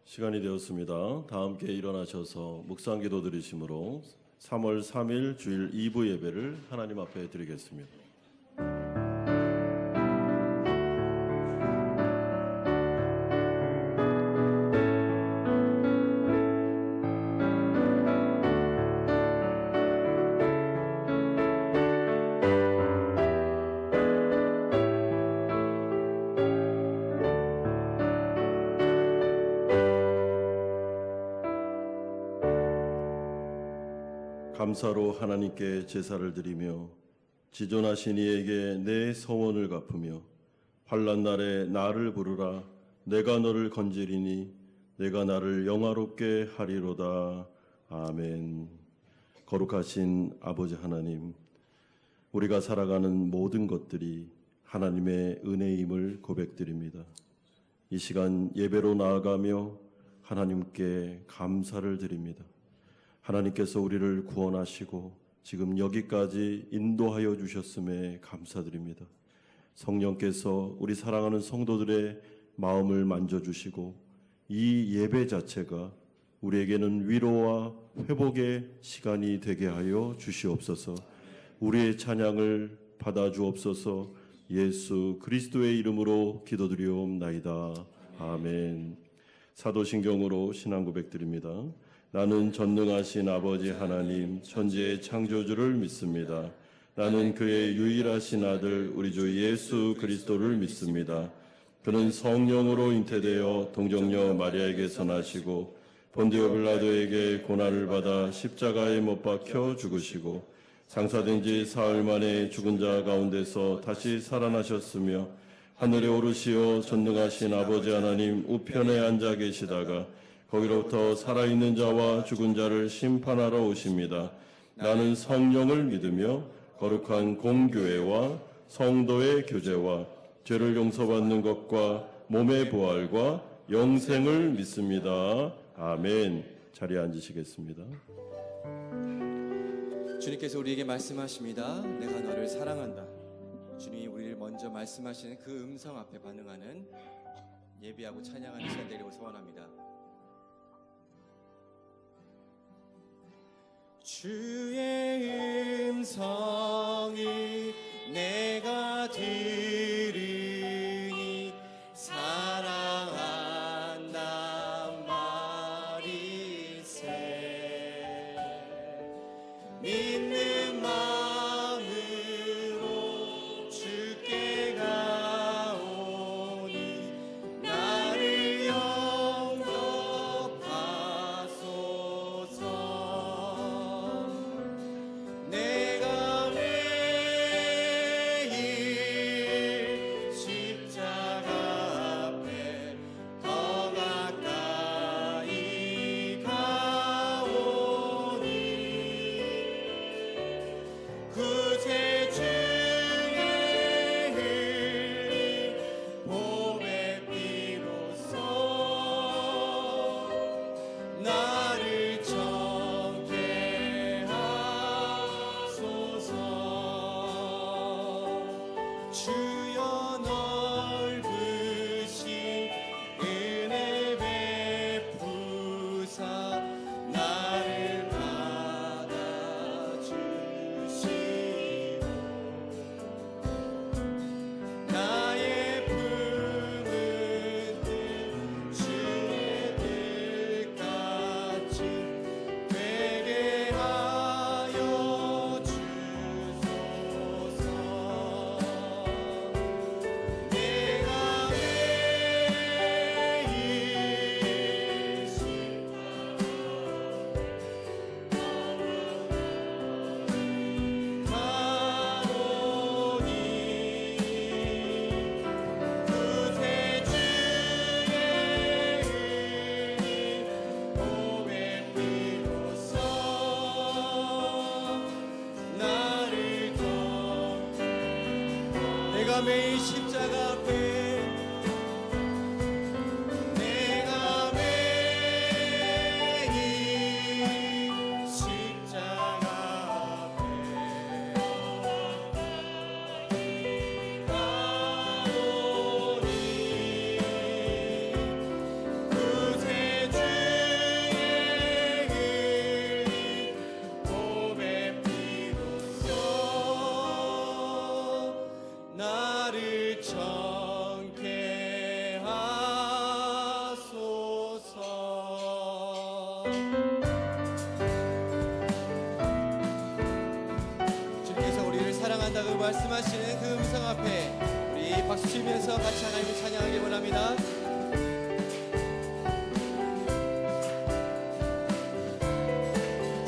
시간이 되었습니다. 다 함께 일어나셔서 묵상기도 드리심으로 3월 3일 주일 2부 예배를 하나님 앞에 드리겠습니다. 감사로 하나님께 제사를 드리며 지존하신 이에게 내 서원을 갚으며 환난 날에 나를 부르라. 내가 너를 건지리니 내가 나를 영화롭게 하리로다. 아멘. 거룩하신 아버지 하나님, 우리가 살아가는 모든 것들이 하나님의 은혜임을 고백드립니다. 이 시간 예배로 나아가며 하나님께 감사를 드립니다. 하나님께서 우리를 구원하시고 지금 여기까지 인도하여 주셨음에 감사드립니다. 성령께서 우리 사랑하는 성도들의 마음을 만져주시고 이 예배 자체가 우리에게는 위로와 회복의 시간이 되게 하여 주시옵소서. 우리의 찬양을 받아주옵소서. 예수 그리스도의 이름으로 기도드리옵나이다. 아멘. 사도신경으로 신앙 고백드립니다. 나는 전능하신 아버지 하나님 천지의 창조주를 믿습니다. 나는 그의 유일하신 아들 우리 주 예수 그리스도를 믿습니다. 그는 성령으로 잉태되어 동정녀 마리아에게서 나시고 본디오 빌라도에게 고난을 받아 십자가에 못 박혀 죽으시고 장사된 지 사흘 만에 죽은 자 가운데서 다시 살아나셨으며 하늘에 오르시어 전능하신 아버지 하나님 우편에 앉아 계시다가 거기로부터 살아있는 자와 죽은 자를 심판하러 오십니다. 나는 성령을 믿으며 거룩한 공교회와 성도의 교제와 죄를 용서받는 것과 몸의 부활과 영생을 믿습니다. 아멘. 자리에 앉으시겠습니다. 주님께서 우리에게 말씀하십니다. 내가 너를 사랑한다. 주님이 우리를 먼저 말씀하시는 그 음성 앞에 반응하는 예배하고 찬양하는 시간 되리고 소원합니다. 주의 음성이 내가 들으니 사랑한단 말이세. 믿는 마음으로 주께 가오니 나를 영접하소서. 내가 매일 십자가 앞에 더 가까이 가오니 구세 주의 흘린 몸의 피로써 나를 정케 하소서. 주여 넓으신 은혜 베푸사 나를 받아주시고 나의 품은 뜻 주의 뜻같이 되게 하여 주소서. 내가 매일 가오니 구세 주의 흘린 몸의 피로써 나를 더 내가 매일 십자가 앞에 내가 매일 십자가 앞에 가오니 구세 주님께서 우리를 사랑한다고 말씀하시는 그 음성 앞에 우리 박수 치면서 같이 하나님을 찬양하길 원합니다.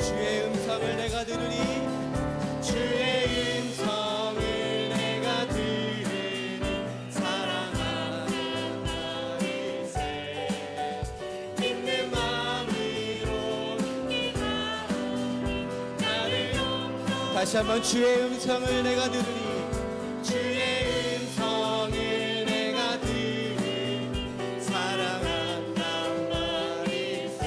주의 음성을 내가 들으니 주의 음성을 내가 들으니 사랑하는 나이세 믿는 마음으로 나를 다시 한번 주의 음성을 내가 들으니 주의 음성을 내가 들으니 사랑한단 말이세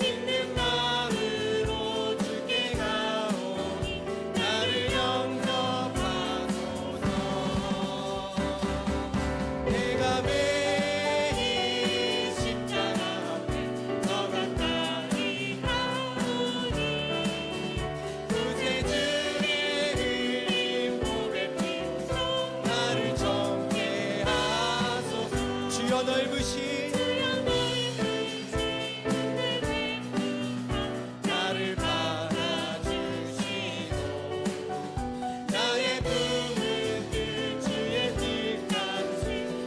믿는 마음으로 주께 가오니 나를 영접하소서 내가 매일 십자가 앞에 더 가까이 가오니 구세주의 흘린 보배 피로써 나를 정케 하소서 주여 넓으신 나를 받아주시고 나의 품은 그 주의 뜻같이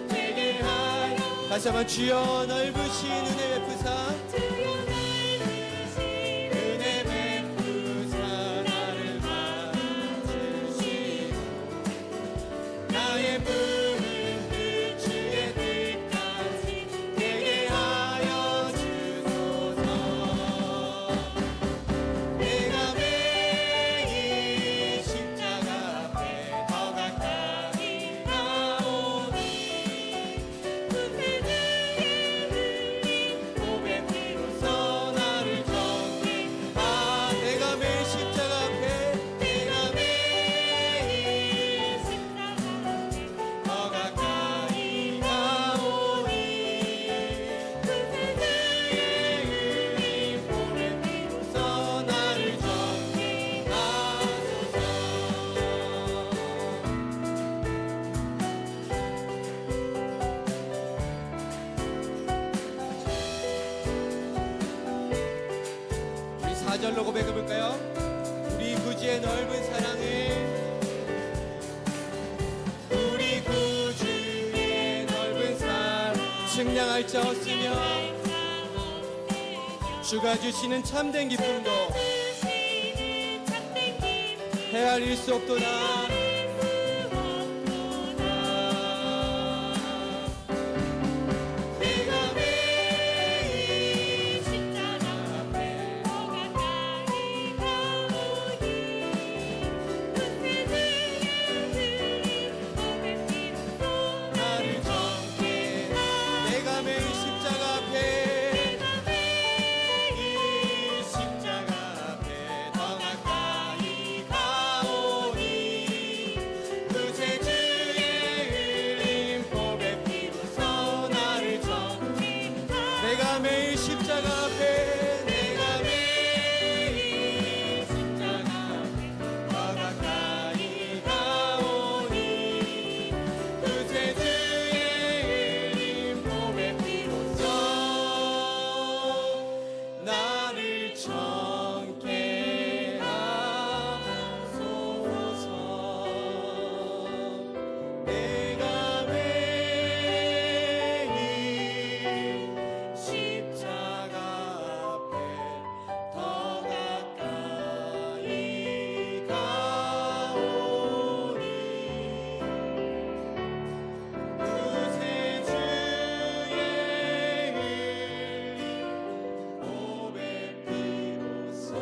되게 하여 다시 한번 주여 넓으신 은혜 베푸사 은혜 베푸사 나를 받아주시고 나의 품은 그 주의 뜻같이 되게 하여 주소서 내가 매일 십자가 앞에 더 가까이 가오니 구세주의 흘린 보배 피로써 나를 정케 내가 매일 십자가 앞에 내가 매일 더 가까이 가오니 구세주의 흘린 보배 피로써 나를 정케 하소서 우리 4절로 고백해 볼까요? 우리 구주의 넓은 사랑을 우리 구주의 넓은 사랑 측량할 자 없으며 주가 주시는 참된 기쁨도 헤아릴 수 없도다 내가 매일 십자가 앞에 더 가까이 가오니 구세주의 흘린 보배 피로써 나를 정케 내가 매일 십자가 앞에 매일 십자가 앞에 더 가까이 가오니 구세주의 흘린 보배 피로써 나를 정케 내가 매일 십자가 앞에 내가 매일 십자가 앞에 더 가까이 가오니 구세주의 흘린 보배 피로써 나를 정케 하소서 내가 매일 십자가 앞에 더 가까이 가오니 구세주의 흘린 보배 피로써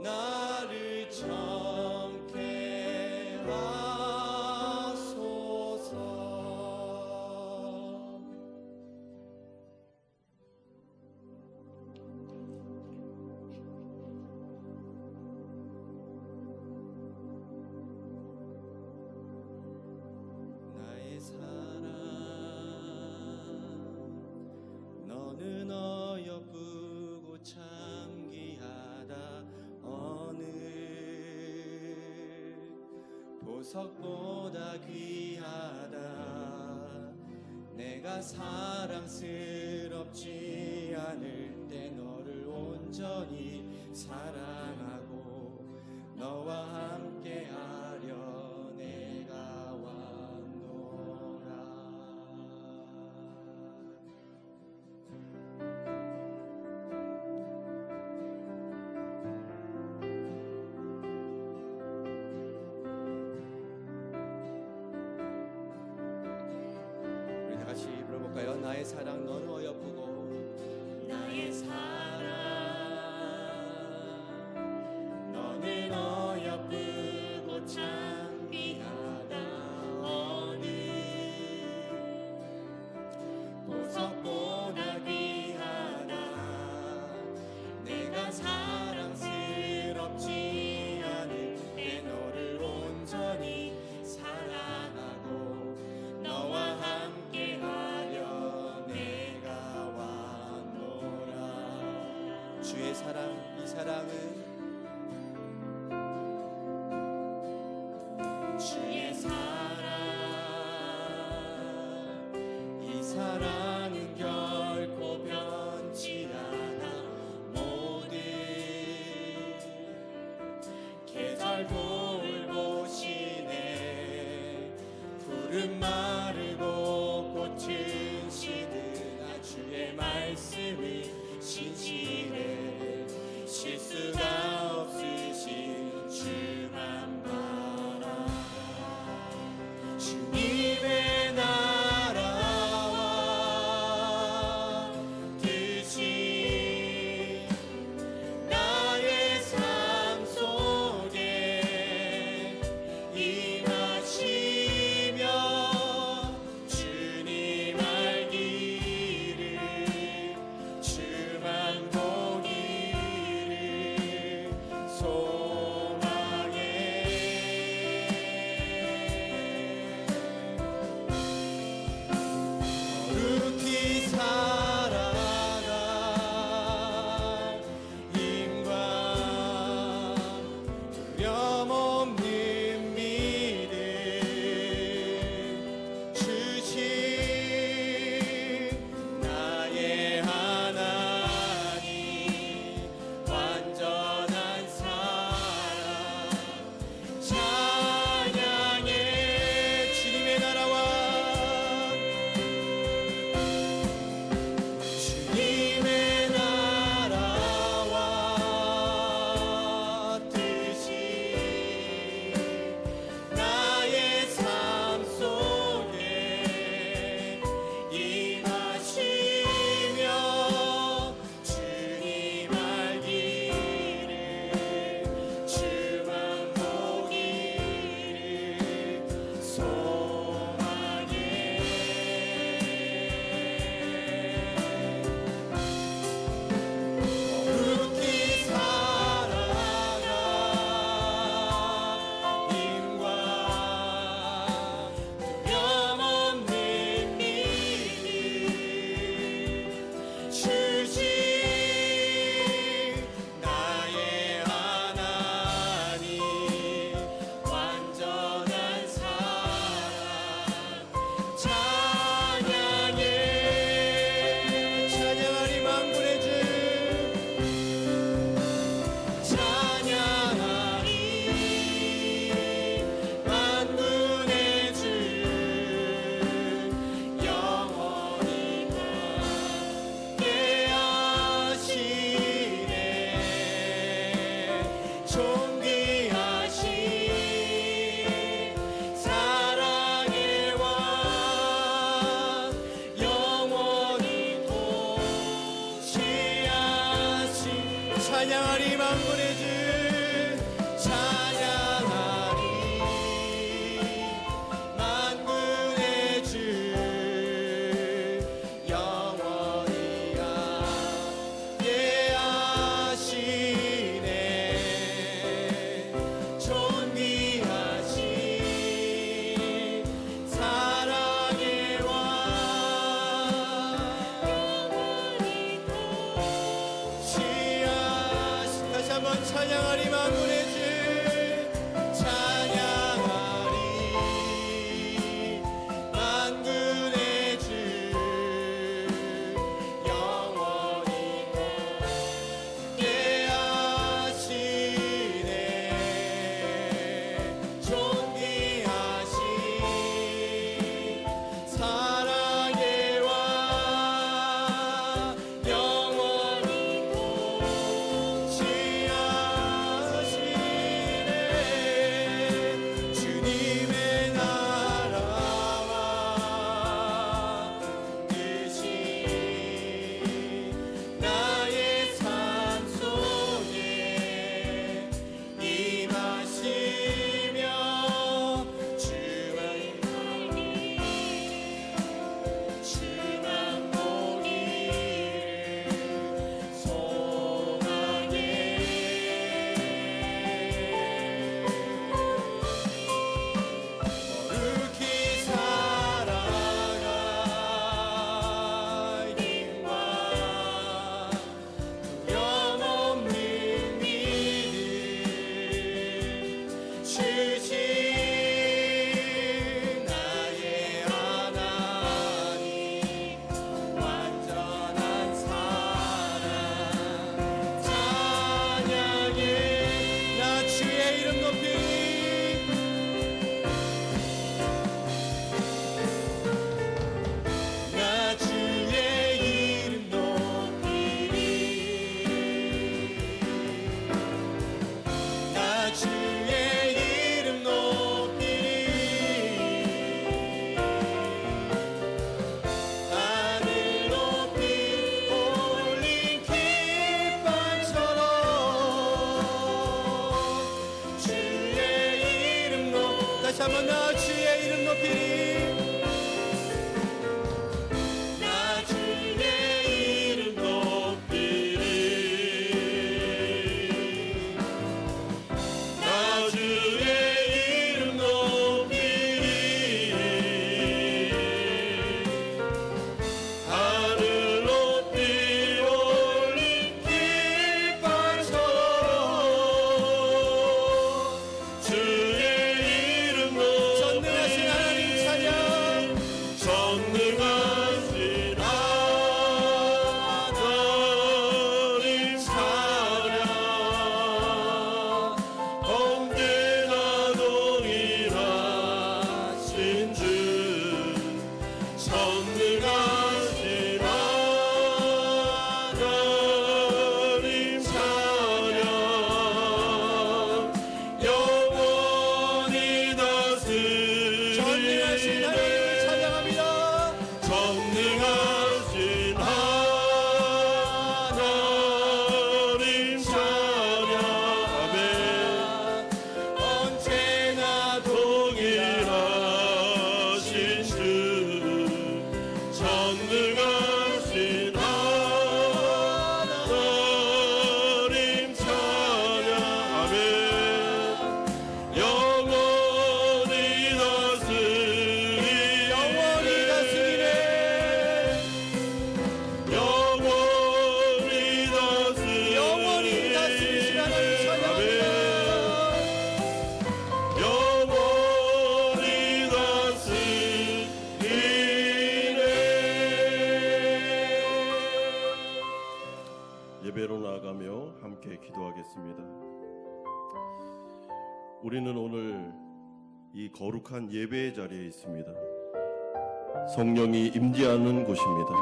나를 정케 하소서 나의 사랑 너는 어여쁘고 참 귀하다 어느 보석보다 귀하다 내가 사랑스러운 온전히 사랑하고 너와 함께하려 내가 왔노라. 우리 다 같이 불러볼까요? 나의 사랑 너는 어여쁘고 나의 사랑 너는 어여쁘고 참 귀하다. 어느 보석보다 귀하다. 내가 사랑스럽지 않을 때 너를 온전히 사랑하고 너와 함께하려 내가 왔노라. 주의 사랑, 이 사랑은 주의 사랑 이 사랑은 결코 변치 않아. 모든 계절 돌보시네. 푸른 마르고 꽃은 시드나 주의 말씀이 신실해. 실수가 없으신 주만 바라. 주님의 나라와 뜻이 나의 삶 속에 임하시며 주님 알기를 주만 보기를 소망해. 거룩히 살아가 힘과 두려움 없는 믿음 주신 나의 하나님. 완전한 사랑 찬양해. 주님의 나라와 주님의 나라와 뜻이 나의 삶 속에 임하시며 주님 알기를 주만 보기를 소망해. 거룩히 살아가 힘과 두려움 없는 믿음 주신 나의 하나님. 완전한 사랑 찬양해. 찬양하리 만군의 주 찬양하리 만군의 주 영원히 함께하시네. 존귀하신 사랑의 왕 영원히 통치하신. 찬양하리 만군의 주 찬양하리 만군의 주 영원히 함께하시네. 존귀하신 사랑의 왕 영원히 통치하신. 다시 한번 예배로 나아가며 함께 기도하겠습니다. 우리는 오늘 이 거룩한 예배의 자리에 있습니다. 성령이 임재하는 곳입니다.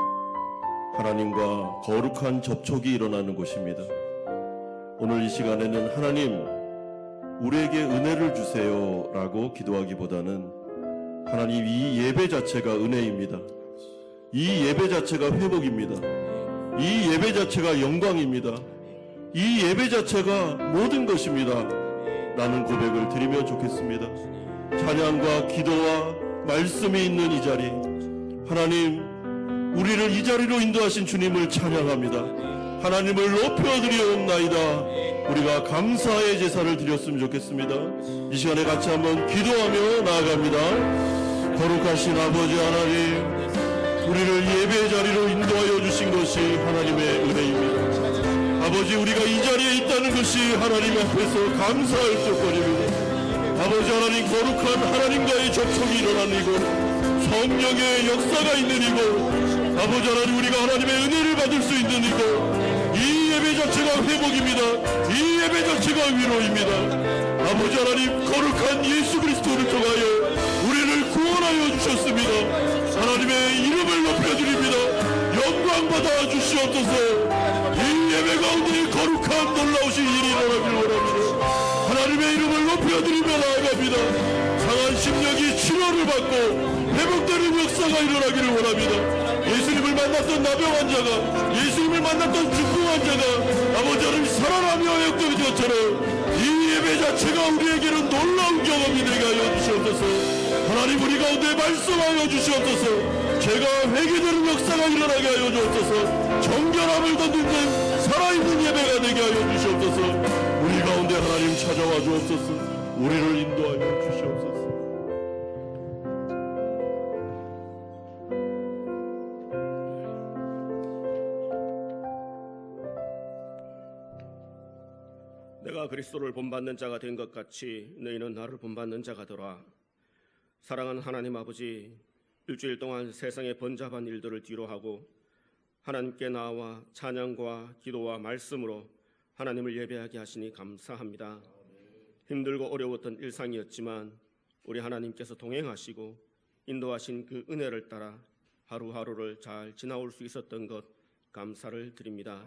하나님과 거룩한 접촉이 일어나는 곳입니다. 오늘 이 시간에는 하나님, 우리에게 은혜를 주세요 라고 기도하기보다는 하나님, 이 예배 자체가 은혜입니다. 이 예배 자체가 회복입니다. 이 예배 자체가 영광입니다. 이 예배 자체가 모든 것입니다. 라는 고백을 드리면 좋겠습니다. 찬양과 기도와 말씀이 있는 이 자리, 하나님, 우리를 이 자리로 인도하신 주님을 찬양합니다. 하나님을 높여드리옵나이다. 우리가 감사의 제사를 드렸으면 좋겠습니다. 이 시간에 같이 한번 기도하며 나아갑니다. 거룩하신 아버지 하나님, 우리를 예배 자리로 인도하여 주신 것이 하나님의 은혜입니다. 아버지, 우리가 이 자리에 있다는 것이 하나님 앞에서 감사할 조건입니다. 아버지 하나님, 거룩한 하나님과의 접촉이 일어나는 이곳, 성령의 역사가 있는 이곳, 아버지 하나님, 우리가 하나님의 은혜를 받을 수 있는 이곳, 이 예배 자체가 회복입니다. 이 예배 자체가 위로입니다. 아버지 하나님, 거룩한 예수 그리스도를 통하여 우리를 구원하여 주셨습니다. 하나님의 이름을 높여드립니다. 영광 받아 주시옵소서. 이 예배 가운데 거룩한 놀라우신 일이 일어나길 원합니다. 하나님의 이름을 높여드리며 나아갑니다. 상한 심령이 치료를 받고 회복되는 역사가 일어나기를 원합니다. 예수님을 만났던 나병 환자가, 예수님을 만났던 중풍 환자가 아버지 하나님 살아나며 역동된 것처럼 이 예배 자체가 우리에게는 놀라운 경험이 되게 하여 주시옵소서. 하나님, 우리 가운데 말씀하여 주시옵소서. 죄가 회개되는 역사가 일어나게 하여 주옵소서. 정결함을 덧입는 살아있는 예배가 되게 하여 주시옵소서. 우리 가운데 하나님 찾아와 주옵소서. 우리를 인도하여 주시옵소서. 내가 그리스도를 본받는 자가 된 것 같이 너희는 나를 본받는 자가 되라. 사랑하는 하나님 아버지, 일주일 동안 세상의 번잡한 일들을 뒤로하고 하나님께 나와 찬양과 기도와 말씀으로 하나님을 예배하게 하시니 감사합니다. 힘들고 어려웠던 일상이었지만 우리 하나님께서 동행하시고 인도하신 그 은혜를 따라 하루하루를 잘 지나올 수 있었던 것 감사를 드립니다.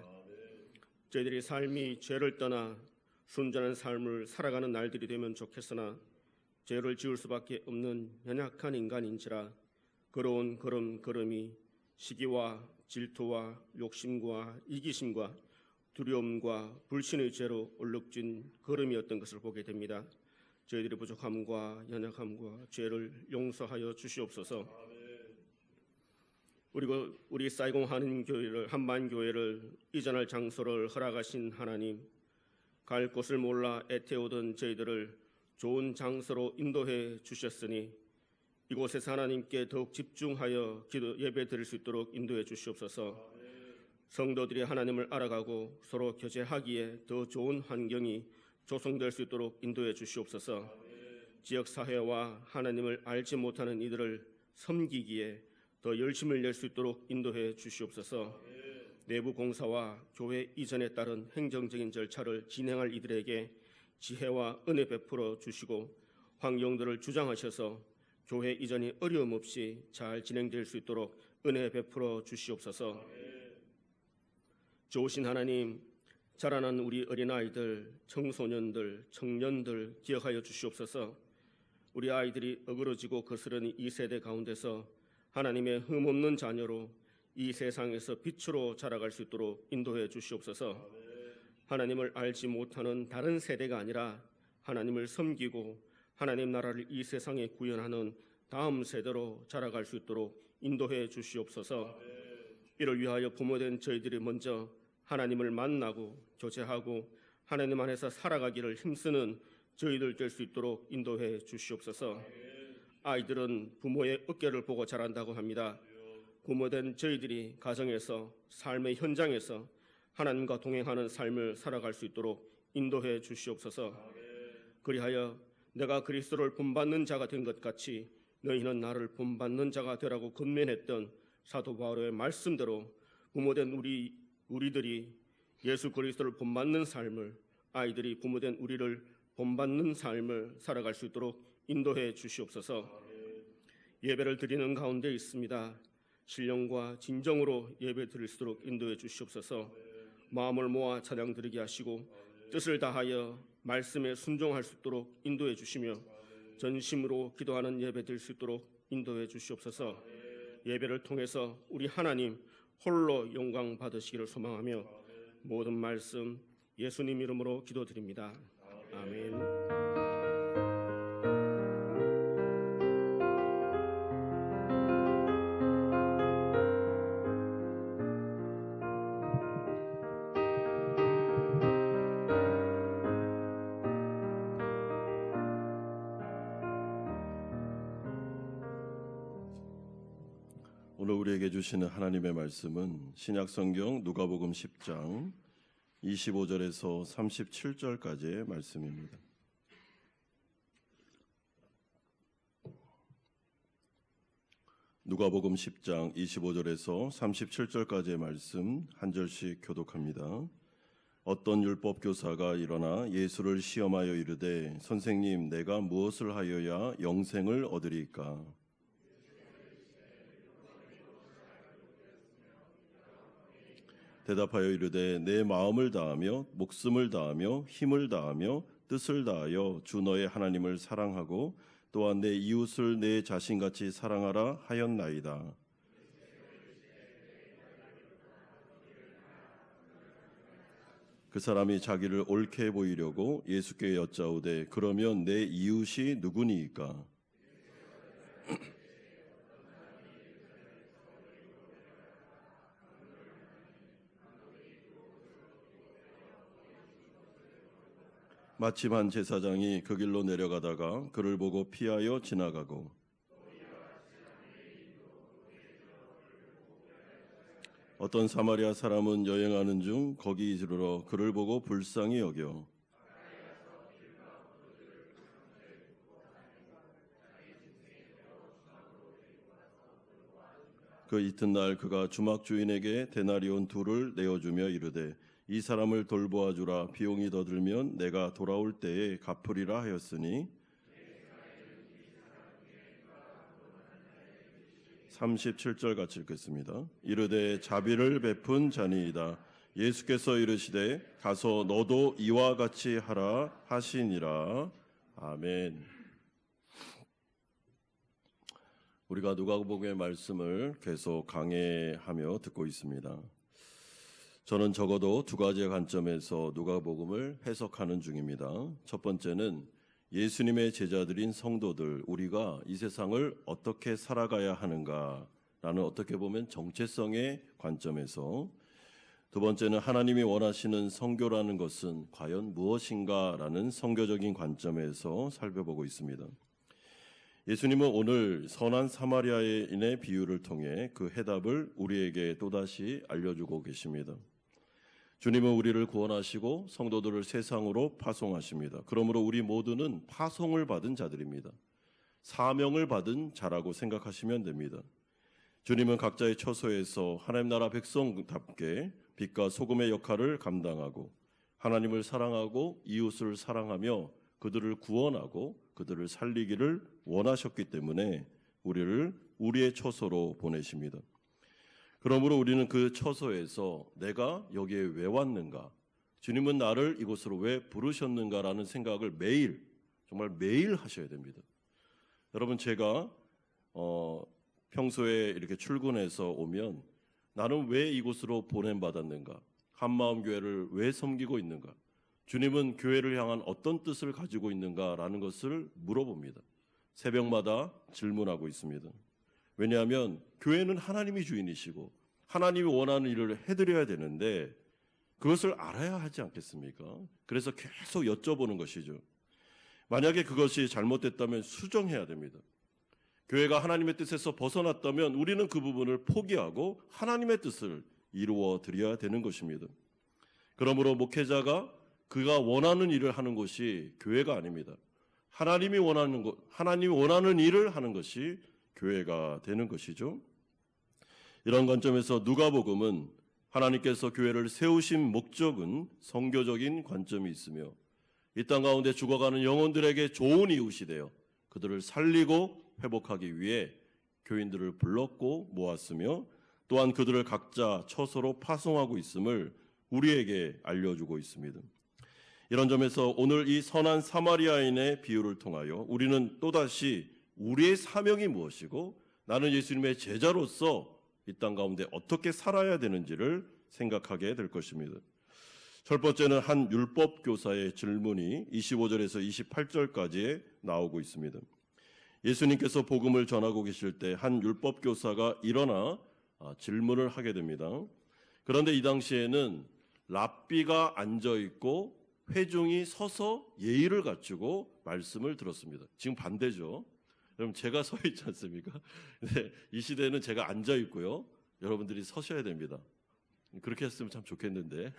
저희들이 삶이 죄를 떠나 순전한 삶을 살아가는 날들이 되면 좋겠으나 죄를 지을 수밖에 없는 연약한 인간인지라 걸어온 걸음걸음이 시기와 질투와 욕심과 이기심과 두려움과 불신의 죄로 얼룩진 걸음이었던 것을 보게 됩니다. 저희들의 부족함과 연약함과 죄를 용서하여 주시옵소서. 그리고 우리 사이공 한반교회를 이전할 장소를 허락하신 하나님, 갈 곳을 몰라 애태우던 저희들을 좋은 장소로 인도해 주셨으니 이곳에서 하나님께 더욱 집중하여 기도 예배 드릴 수 있도록 인도해 주시옵소서. 성도들이 하나님을 알아가고 서로 교제하기에 더 좋은 환경이 조성될 수 있도록 인도해 주시옵소서. 지역사회와 하나님을 알지 못하는 이들을 섬기기에 더 열심을 낼 수 있도록 인도해 주시옵소서. 내부 공사와 교회 이전에 따른 행정적인 절차를 진행할 이들에게 지혜와 은혜 베풀어 주시고 환경들을 주장하셔서 교회 이전이 어려움 없이 잘 진행될 수 있도록 은혜 베풀어 주시옵소서. 좋으신 하나님, 자라난 우리 어린아이들, 청소년들, 청년들 기억하여 주시옵소서. 우리 아이들이 어그러지고 거스르는 이 세대 가운데서 하나님의 흠없는 자녀로 이 세상에서 빛으로 자라갈 수 있도록 인도해 주시옵소서. 하나님을 알지 못하는 다른 세대가 아니라 하나님을 섬기고 하나님 나라를 이 세상에 구현하는 다음 세대로 자라갈 수 있도록 인도해 주시옵소서. 이를 위하여 부모된 저희들이 먼저 하나님을 만나고 교제하고 하나님 안에서 살아가기를 힘쓰는 저희들 될 수 있도록 인도해 주시옵소서. 아이들은 부모의 어깨를 보고 자란다고 합니다. 부모된 저희들이 가정에서 삶의 현장에서 하나님과 동행하는 삶을 살아갈 수 있도록 인도해 주시옵소서. 그리하여 내가 그리스도를 본받는 자가 된 것 같이 너희는 나를 본받는 자가 되라고 권면했던 사도 바울의 말씀대로 부모된 우리들이 예수 그리스도를 본받는 삶을, 아이들이 부모된 우리를 본받는 삶을 살아갈 수 있도록 인도해 주시옵소서. 예배를 드리는 가운데 있습니다. 신령과 진정으로 예배 드릴 수 있도록 인도해 주시옵소서. 마음을 모아 찬양 드리게 하시고 뜻을 다하여 말씀에 순종할 수 있도록 인도해 주시며 전심으로 기도하는 예배 드릴 수 있도록 인도해 주시옵소서. 예배를 통해서 우리 하나님 홀로 영광 받으시기를 소망하며 모든 말씀 예수님 이름으로 기도드립니다. 아멘. 오늘 우리에게 주시는 하나님의 말씀은 신약성경 누가복음 10장 25절에서 37절까지의 말씀입니다. 누가복음 10장 25절에서 37절까지의 말씀 한 절씩 교독합니다. 어떤 율법 교사가 일어나 예수를 시험하여 이르되 선생님 내가 무엇을 하여야 영생을 얻으리까? 대답하여 이르되 내 마음을 다하며 목숨을 다하며 힘을 다하며 뜻을 다하여 주 너의 하나님을 사랑하고 또한 내 이웃을 내 자신같이 사랑하라 하였나이다. 그 사람이 자기를 옳게 보이려고 예수께 여짜오되 그러면 내 이웃이 누구니이까? 마침 한 제사장이 그 길로 내려가다가 그를 보고 피하여 지나가고 어떤 사마리아 사람은 여행하는 중 거기 이르러 그를 보고 불쌍히 여겨 그 이튿날 그가 주막 주인에게 데나리온 2를 내어주며 이르되 이 사람을 돌보아 주라. 비용이 더 들면 내가 돌아올 때에 갚으리라 하였으니 37절 같이 읽겠습니다. 이르되 자비를 베푼 자니이다. 예수께서 이르시되 가서 너도 이와 같이 하라 하시니라. 아멘. 우리가 누가복음의 말씀을 계속 강해하며 듣고 있습니다. 저는 적어도 2가지의 관점에서 누가복음을 해석하는 중입니다. 첫 번째는 예수님의 제자들인 성도들, 우리가 이 세상을 어떻게 살아가야 하는가라는 어떻게 보면 정체성의 관점에서, 두 번째는 하나님이 원하시는 선교라는 것은 과연 무엇인가라는 선교적인 관점에서 살펴보고 있습니다. 예수님은 오늘 선한 사마리아인의 비유를 통해 그 해답을 우리에게 또다시 알려주고 계십니다. 주님은 우리를 구원하시고 성도들을 세상으로 파송하십니다. 그러므로 우리 모두는 파송을 받은 자들입니다. 사명을 받은 자라고 생각하시면 됩니다. 주님은 각자의 처소에서 하나님 나라 백성답게 빛과 소금의 역할을 감당하고 하나님을 사랑하고 이웃을 사랑하며 그들을 구원하고 그들을 살리기를 원하셨기 때문에 우리를 우리의 처소로 보내십니다. 그러므로 우리는 그 처소에서 내가 여기에 왜 왔는가? 주님은 나를 이곳으로 왜 부르셨는가라는 생각을 매일, 정말 매일 하셔야 됩니다. 여러분, 제가 평소에 이렇게 출근해서 오면 나는 왜 이곳으로 보냄받았는가? 한마음교회를 왜 섬기고 있는가? 주님은 교회를 향한 어떤 뜻을 가지고 있는가라는 것을 물어봅니다. 새벽마다 질문하고 있습니다. 왜냐하면 교회는 하나님이 주인이시고 하나님이 원하는 일을 해드려야 되는데 그것을 알아야 하지 않겠습니까? 그래서 계속 여쭤보는 것이죠. 만약에 그것이 잘못됐다면 수정해야 됩니다. 교회가 하나님의 뜻에서 벗어났다면 우리는 그 부분을 포기하고 하나님의 뜻을 이루어 드려야 되는 것입니다. 그러므로 목회자가 그가 원하는 일을 하는 것이 교회가 아닙니다. 하나님이 원하는 일을 하는 것이 교회가 되는 것이죠. 이런 관점에서 누가복음은 하나님께서 교회를 세우신 목적은 성교적인 관점이 있으며 이 땅 가운데 죽어가는 영혼들에게 좋은 이웃이 되어 그들을 살리고 회복하기 위해 교인들을 불렀고 모았으며 또한 그들을 각자 처소로 파송하고 있음을 우리에게 알려주고 있습니다. 이런 점에서 오늘 이 선한 사마리아인의 비유를 통하여 우리는 또다시 우리의 사명이 무엇이고 나는 예수님의 제자로서 이 땅 가운데 어떻게 살아야 되는지를 생각하게 될 것입니다. 첫 번째는 한 율법 교사의 질문이 25절에서 28절까지에 나오고 있습니다. 예수님께서 복음을 전하고 계실 때 한 율법 교사가 일어나 질문을 하게 됩니다. 그런데 이 당시에는 랍비가 앉아 있고 회중이 서서 예의를 갖추고 말씀을 들었습니다. 지금 반대죠. 그럼 제가 서 있지 않습니까? 근데 이 시대는 제가 앉아 있고요. 여러분들이 서셔야 됩니다. 그렇게 했으면 참 좋겠는데.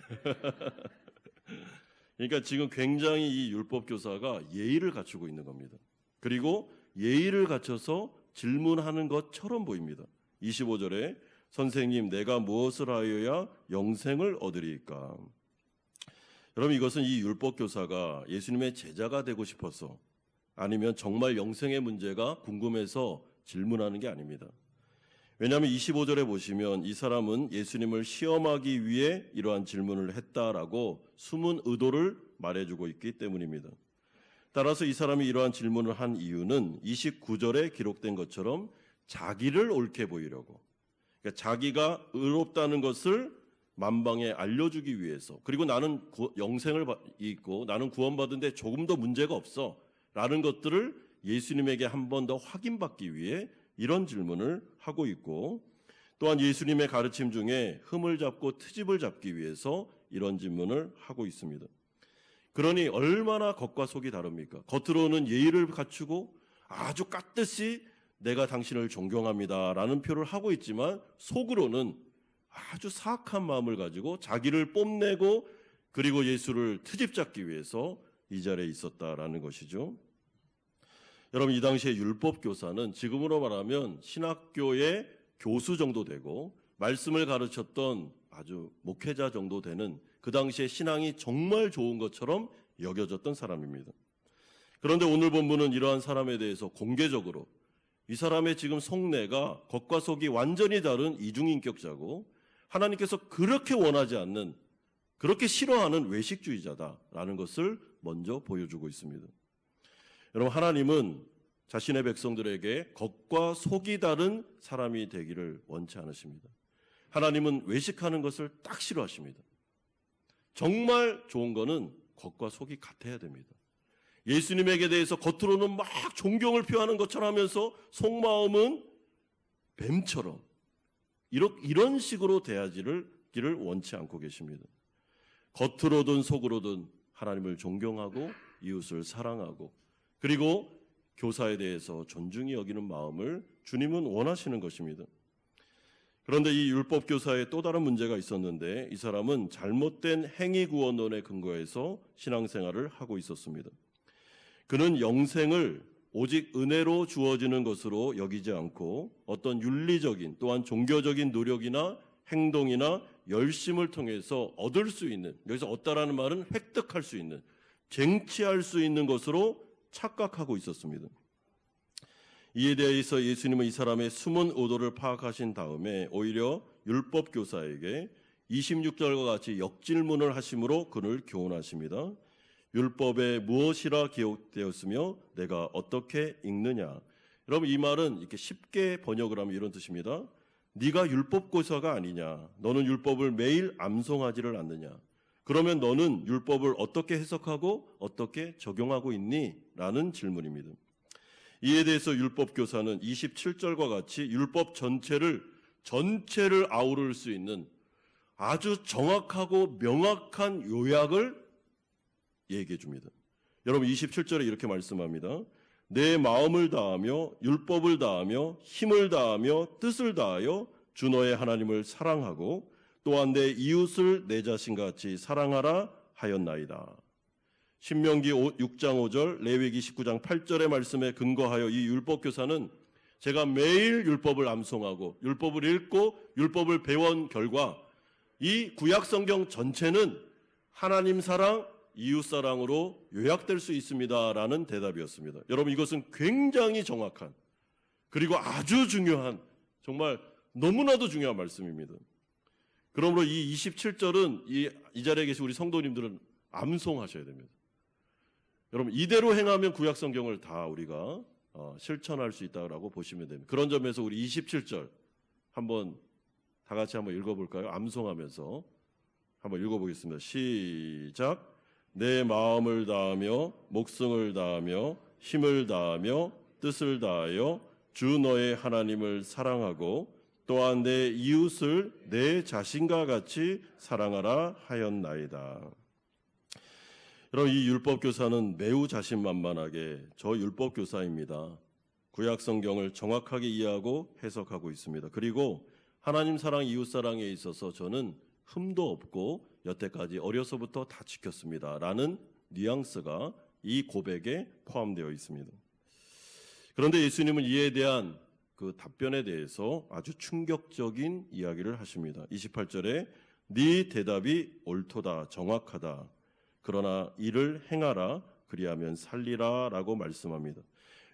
그러니까 지금 굉장히 이 율법 교사가 예의를 갖추고 있는 겁니다. 그리고 예의를 갖춰서 질문하는 것처럼 보입니다. 25절에 선생님 내가 무엇을 하여야 영생을 얻으리이까? 여러분 이것은 이 율법 교사가 예수님의 제자가 되고 싶어서 아니면 정말 영생의 문제가 궁금해서 질문하는 게 아닙니다. 왜냐하면 25절에 보시면 이 사람은 예수님을 시험하기 위해 이러한 질문을 했다라고 숨은 의도를 말해주고 있기 때문입니다. 따라서 이 사람이 이러한 질문을 한 이유는 29절에 기록된 것처럼 자기를 옳게 보이려고, 그러니까 자기가 의롭다는 것을 만방에 알려주기 위해서, 그리고 나는 영생을 있고 나는 구원받은데 조금 더 문제가 없어 라는 것들을 예수님에게 한 번 더 확인받기 위해 이런 질문을 하고 있고, 또한 예수님의 가르침 중에 흠을 잡고 트집을 잡기 위해서 이런 질문을 하고 있습니다. 그러니 얼마나 겉과 속이 다릅니까? 겉으로는 예의를 갖추고 아주 깍듯이 내가 당신을 존경합니다 라는 표를 하고 있지만 속으로는 아주 사악한 마음을 가지고 자기를 뽐내고 그리고 예수를 트집잡기 위해서 이 자리에 있었다라는 것이죠. 여러분 이 당시에 율법 교사는 지금으로 말하면 신학교의 교수 정도 되고 말씀을 가르쳤던 아주 목회자 정도 되는 그 당시에 신앙이 정말 좋은 것처럼 여겨졌던 사람입니다. 그런데 오늘 본문은 이러한 사람에 대해서 공개적으로 이 사람의 지금 속내가 겉과 속이 완전히 다른 이중인격자고 하나님께서 그렇게 원하지 않는, 그렇게 싫어하는 외식주의자다라는 것을 먼저 보여주고 있습니다. 여러분 하나님은 자신의 백성들에게 겉과 속이 다른 사람이 되기를 원치 않으십니다. 하나님은 외식하는 것을 딱 싫어하십니다. 정말 좋은 거는 겉과 속이 같아야 됩니다. 예수님에게 대해서 겉으로는 막 존경을 표하는 것처럼 하면서 속마음은 뱀처럼 이런 식으로 대하기를 원치 않고 계십니다. 겉으로든 속으로든 하나님을 존경하고 이웃을 사랑하고 그리고 교사에 대해서 존중히 여기는 마음을 주님은 원하시는 것입니다. 그런데 이 율법 교사에 또 다른 문제가 있었는데 이 사람은 잘못된 행위 구원론에 근거해서 신앙생활을 하고 있었습니다. 그는 영생을 오직 은혜로 주어지는 것으로 여기지 않고 어떤 윤리적인 또한 종교적인 노력이나 행동이나 열심을 통해서 얻을 수 있는, 여기서 얻다라는 말은 획득할 수 있는, 쟁취할 수 있는 것으로 착각하고 있었습니다. 이에 대해서 예수님은 이 사람의 숨은 의도를 파악하신 다음에 오히려 율법 교사에게 26절과 같이 역질문을 하심으로 그를 교훈하십니다. 율법에 무엇이라 기록되었으며 내가 어떻게 읽느냐. 여러분 이 말은 이렇게 쉽게 번역을 하면 이런 뜻입니다. 네가 율법 교사가 아니냐. 너는 율법을 매일 암송하지를 않느냐. 그러면 너는 율법을 어떻게 해석하고 어떻게 적용하고 있니? 라는 질문입니다. 이에 대해서 율법 교사는 27절과 같이 율법 전체를 아우를 수 있는 아주 정확하고 명확한 요약을 얘기해 줍니다. 여러분 27절에 이렇게 말씀합니다. 내 마음을 다하며 율법을 다하며 힘을 다하며 뜻을 다하여 주 너의 하나님을 사랑하고 또한 내 이웃을 내 자신같이 사랑하라 하였나이다. 신명기 6장 5절, 레위기 19장 8절의 말씀에 근거하여 이 율법교사는 제가 매일 율법을 암송하고 율법을 읽고 율법을 배운 결과 이 구약 성경 전체는 하나님 사랑, 이웃 사랑으로 요약될 수 있습니다라는 대답이었습니다. 여러분, 이것은 굉장히 정확한, 그리고 아주 중요한, 정말 너무나도 중요한 말씀입니다. 그러므로 이 27절은 이 자리에 계신 우리 성도님들은 암송하셔야 됩니다. 여러분, 이대로 행하면 구약 성경을 다 우리가 실천할 수 있다고 보시면 됩니다. 그런 점에서 우리 27절 한번 다 같이 한번 읽어볼까요? 암송하면서 한번 읽어보겠습니다. 시작. 내 마음을 다하며 목숨을 다하며 힘을 다하며 뜻을 다하여 주 너의 하나님을 사랑하고 또한 내 이웃을 내 자신과 같이 사랑하라 하였나이다. 여러분, 이 율법교사는 매우 자신만만하게 저 율법교사입니다. 구약 성경을 정확하게 이해하고 해석하고 있습니다. 그리고 하나님 사랑, 이웃 사랑에 있어서 저는 흠도 없고 여태까지 어려서부터 다 지켰습니다 라는 뉘앙스가 이 고백에 포함되어 있습니다. 그런데 예수님은 이에 대한 그 답변에 대해서 아주 충격적인 이야기를 하십니다. 28절에 네 대답이 옳도다, 정확하다. 그러나 이를 행하라, 그리하면 살리라 라고 말씀합니다.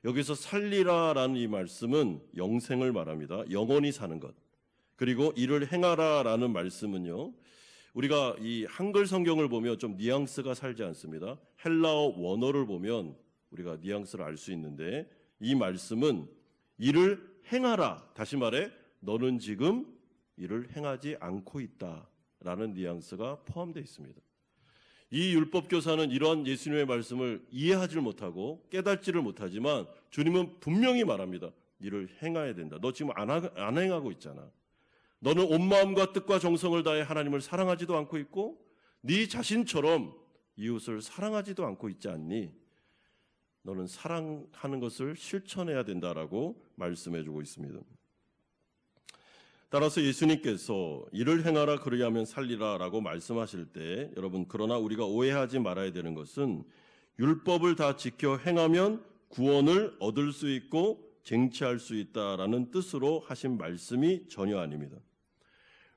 여기서 살리라 라는 이 말씀은 영생을 말합니다. 영원히 사는 것. 그리고 이를 행하라 라는 말씀은요, 우리가 이 한글 성경을 보면 좀 뉘앙스가 살지 않습니다. 헬라어 원어를 보면 우리가 뉘앙스를 알 수 있는데, 이 말씀은 이를 행하라, 다시 말해 너는 지금 이를 행하지 않고 있다라는 뉘앙스가 포함되어 있습니다. 이 율법교사는 이러한 예수님의 말씀을 이해하지를 못하고 깨닫지를 못하지만 주님은 분명히 말합니다. 이를 행해야 된다. 너 지금 안 행하고 있잖아. 너는 온 마음과 뜻과 정성을 다해 하나님을 사랑하지도 않고 있고 네 자신처럼 이웃을 사랑하지도 않고 있지 않니? 너는 사랑하는 것을 실천해야 된다라고 말씀해주고 있습니다. 따라서 예수님께서 이를 행하라, 그리하면 살리라 라고 말씀하실 때, 여러분, 그러나 우리가 오해하지 말아야 되는 것은 율법을 다 지켜 행하면 구원을 얻을 수 있고 쟁취할 수 있다라는 뜻으로 하신 말씀이 전혀 아닙니다.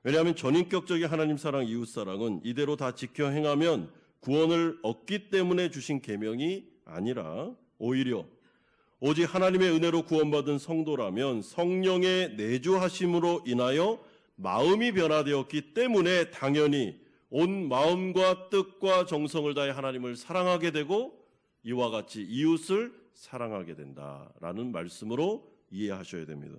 왜냐하면 전인격적인 하나님 사랑, 이웃 사랑은 이대로 다 지켜 행하면 구원을 얻기 때문에 주신 계명이 아니라 오히려 오직 하나님의 은혜로 구원받은 성도라면 성령의 내주하심으로 인하여 마음이 변화되었기 때문에 당연히 온 마음과 뜻과 정성을 다해 하나님을 사랑하게 되고 이와 같이 이웃을 사랑하게 된다라는 말씀으로 이해하셔야 됩니다.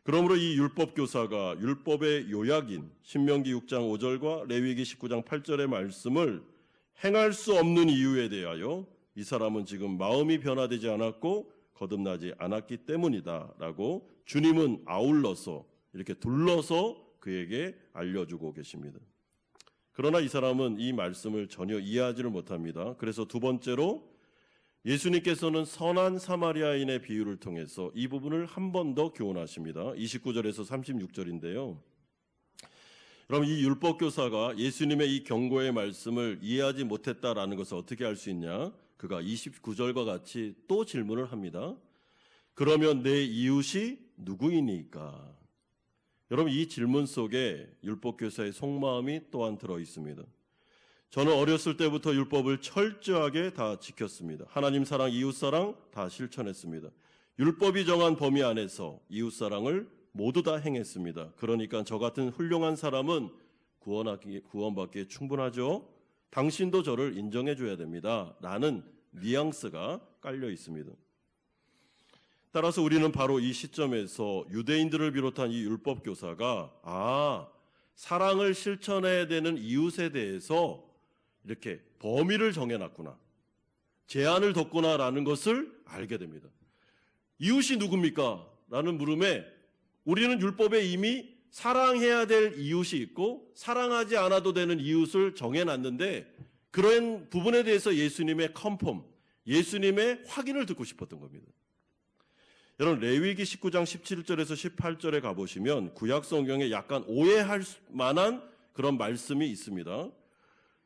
그러므로 이 율법교사가 율법의 요약인 신명기 6장 5절과 레위기 19장 8절의 말씀을 행할 수 없는 이유에 대하여 이 사람은 지금 마음이 변화되지 않았고 거듭나지 않았기 때문이다라고 주님은 아울러서 이렇게 둘러서 그에게 알려주고 계십니다. 그러나 이 사람은 이 말씀을 전혀 이해하지를 못합니다. 그래서 두 번째로 예수님께서는 선한 사마리아인의 비유를 통해서 이 부분을 한 번 더 교훈하십니다. 29절에서 36절인데요. 그럼 이 율법교사가 예수님의 이 경고의 말씀을 이해하지 못했다라는 것을 어떻게 알 수 있냐? 그가 29절과 같이 또 질문을 합니다. 그러면 내 이웃이 누구이니까? 여러분, 이 질문 속에 율법교사의 속마음이 또한 들어있습니다. 저는 어렸을 때부터 율법을 철저하게 다 지켰습니다. 하나님 사랑, 이웃 사랑 다 실천했습니다. 율법이 정한 범위 안에서 이웃 사랑을 모두 다 행했습니다. 그러니까 저 같은 훌륭한 사람은 구원받기에 충분하죠. 당신도 저를 인정해 줘야 됩니다. 라는 뉘앙스가 깔려 있습니다. 따라서 우리는 바로 이 시점에서 유대인들을 비롯한 이 율법교사가 사랑을 실천해야 되는 이웃에 대해서 이렇게 범위를 정해놨구나, 제한을 뒀구나라는 것을 알게 됩니다. 이웃이 누굽니까? 라는 물음에 우리는 율법에 이미 사랑해야 될 이웃이 있고 사랑하지 않아도 되는 이웃을 정해놨는데 그런 부분에 대해서 예수님의 컨펌, 예수님의 확인을 듣고 싶었던 겁니다. 여러분, 레위기 19장 17절에서 18절에 가보시면 구약 성경에 약간 오해할 만한 그런 말씀이 있습니다.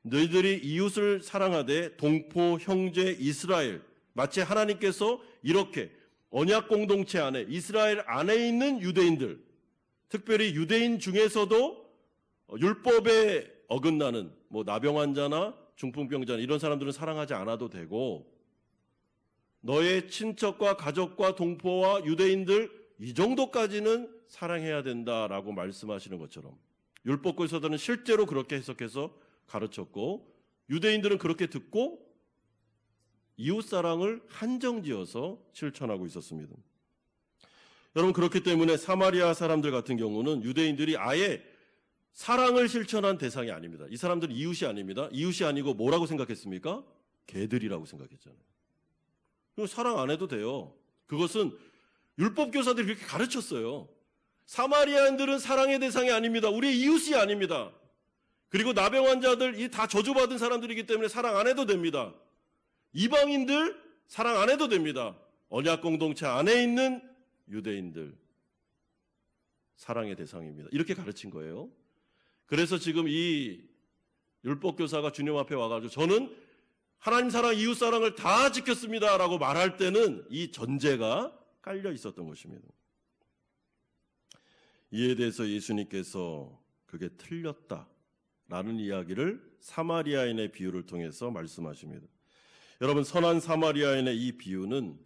너희들이 이웃을 사랑하되 동포, 형제, 이스라엘, 마치 하나님께서 이렇게 언약 공동체 안에 이스라엘 안에 있는 유대인들, 특별히 유대인 중에서도 율법에 어긋나는 뭐 나병 환자나 중풍병자 이런 사람들은 사랑하지 않아도 되고 너의 친척과 가족과 동포와 유대인들 이 정도까지는 사랑해야 된다라고 말씀하시는 것처럼 율법교사들은 실제로 그렇게 해석해서 가르쳤고 유대인들은 그렇게 듣고 이웃사랑을 한정지어서 실천하고 있었습니다. 여러분 그렇기 때문에 사마리아 사람들 같은 경우는 유대인들이 아예 사랑을 실천한 대상이 아닙니다. 이 사람들은 이웃이 아닙니다. 이웃이 아니고 뭐라고 생각했습니까? 개들이라고 생각했잖아요. 사랑 안 해도 돼요. 그것은 율법교사들이 그렇게 가르쳤어요. 사마리아인들은 사랑의 대상이 아닙니다. 우리의 이웃이 아닙니다. 그리고 나병 환자들 이 다 저주받은 사람들이기 때문에 사랑 안 해도 됩니다. 이방인들 사랑 안 해도 됩니다. 언약 공동체 안에 있는 유대인들 사랑의 대상입니다. 이렇게 가르친 거예요. 그래서 지금 이 율법교사가 주님 앞에 와가지고 저는 하나님 사랑, 이웃 사랑을 다 지켰습니다라고 말할 때는 이 전제가 깔려 있었던 것입니다. 이에 대해서 예수님께서 그게 틀렸다라는 이야기를 사마리아인의 비유를 통해서 말씀하십니다. 여러분 선한 사마리아인의 이 비유는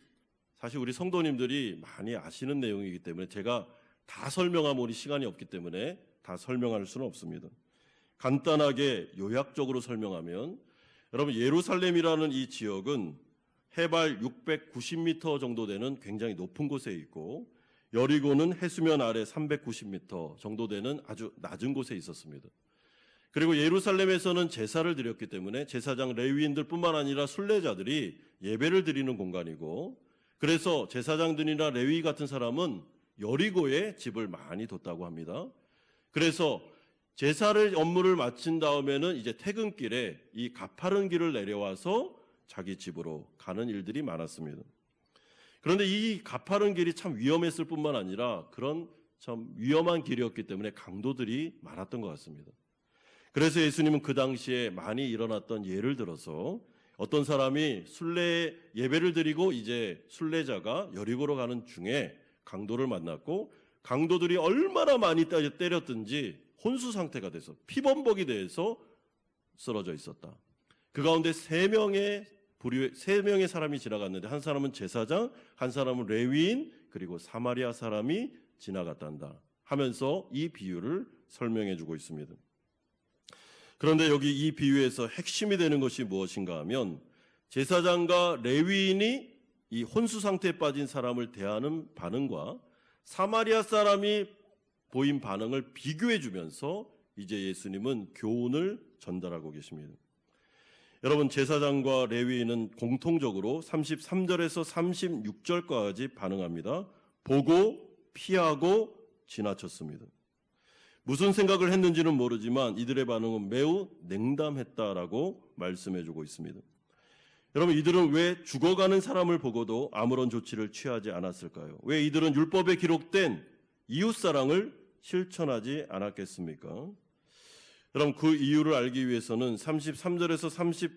사실 우리 성도님들이 많이 아시는 내용이기 때문에 제가 다 설명하면 우리 시간이 없기 때문에 다 설명할 수는 없습니다. 간단하게 요약적으로 설명하면 여러분 예루살렘이라는 이 지역은 해발 690m 정도 되는 굉장히 높은 곳에 있고 여리고는 해수면 아래 390m 정도 되는 아주 낮은 곳에 있었습니다. 그리고 예루살렘에서는 제사를 드렸기 때문에 제사장 레위인들뿐만 아니라 순례자들이 예배를 드리는 공간이고 그래서 제사장들이나 레위 같은 사람은 여리고에 집을 많이 뒀다고 합니다. 그래서 제사를 업무를 마친 다음에는 이제 퇴근길에 이 가파른 길을 내려와서 자기 집으로 가는 일들이 많았습니다. 그런데 이 가파른 길이 참 위험했을 뿐만 아니라 그런 참 위험한 길이었기 때문에 강도들이 많았던 것 같습니다. 그래서 예수님은 그 당시에 많이 일어났던 예를 들어서 어떤 사람이 순례 예배를 드리고 이제 순례자가 여리고로 가는 중에 강도를 만났고 강도들이 얼마나 많이 때렸든지 혼수 상태가 돼서 피범벅이 돼서 쓰러져 있었다. 그 가운데 세 명의 사람이 지나갔는데 한 사람은 제사장, 한 사람은 레위인, 그리고 사마리아 사람이 지나갔단다 하면서 이 비유를 설명해 주고 있습니다. 그런데 여기 이 비유에서 핵심이 되는 것이 무엇인가 하면 제사장과 레위인이 이 혼수 상태에 빠진 사람을 대하는 반응과 사마리아 사람이 보인 반응을 비교해 주면서 이제 예수님은 교훈을 전달하고 계십니다. 여러분 제사장과 레위인은 공통적으로 33절에서 36절까지 반응합니다. 보고 피하고 지나쳤습니다. 무슨 생각을 했는지는 모르지만 이들의 반응은 매우 냉담했다라고 말씀해주고 있습니다. 여러분 이들은 왜 죽어가는 사람을 보고도 아무런 조치를 취하지 않았을까요? 왜 이들은 율법에 기록된 이웃사랑을 실천하지 않았겠습니까? 여러분 그 이유를 알기 위해서는 33절에서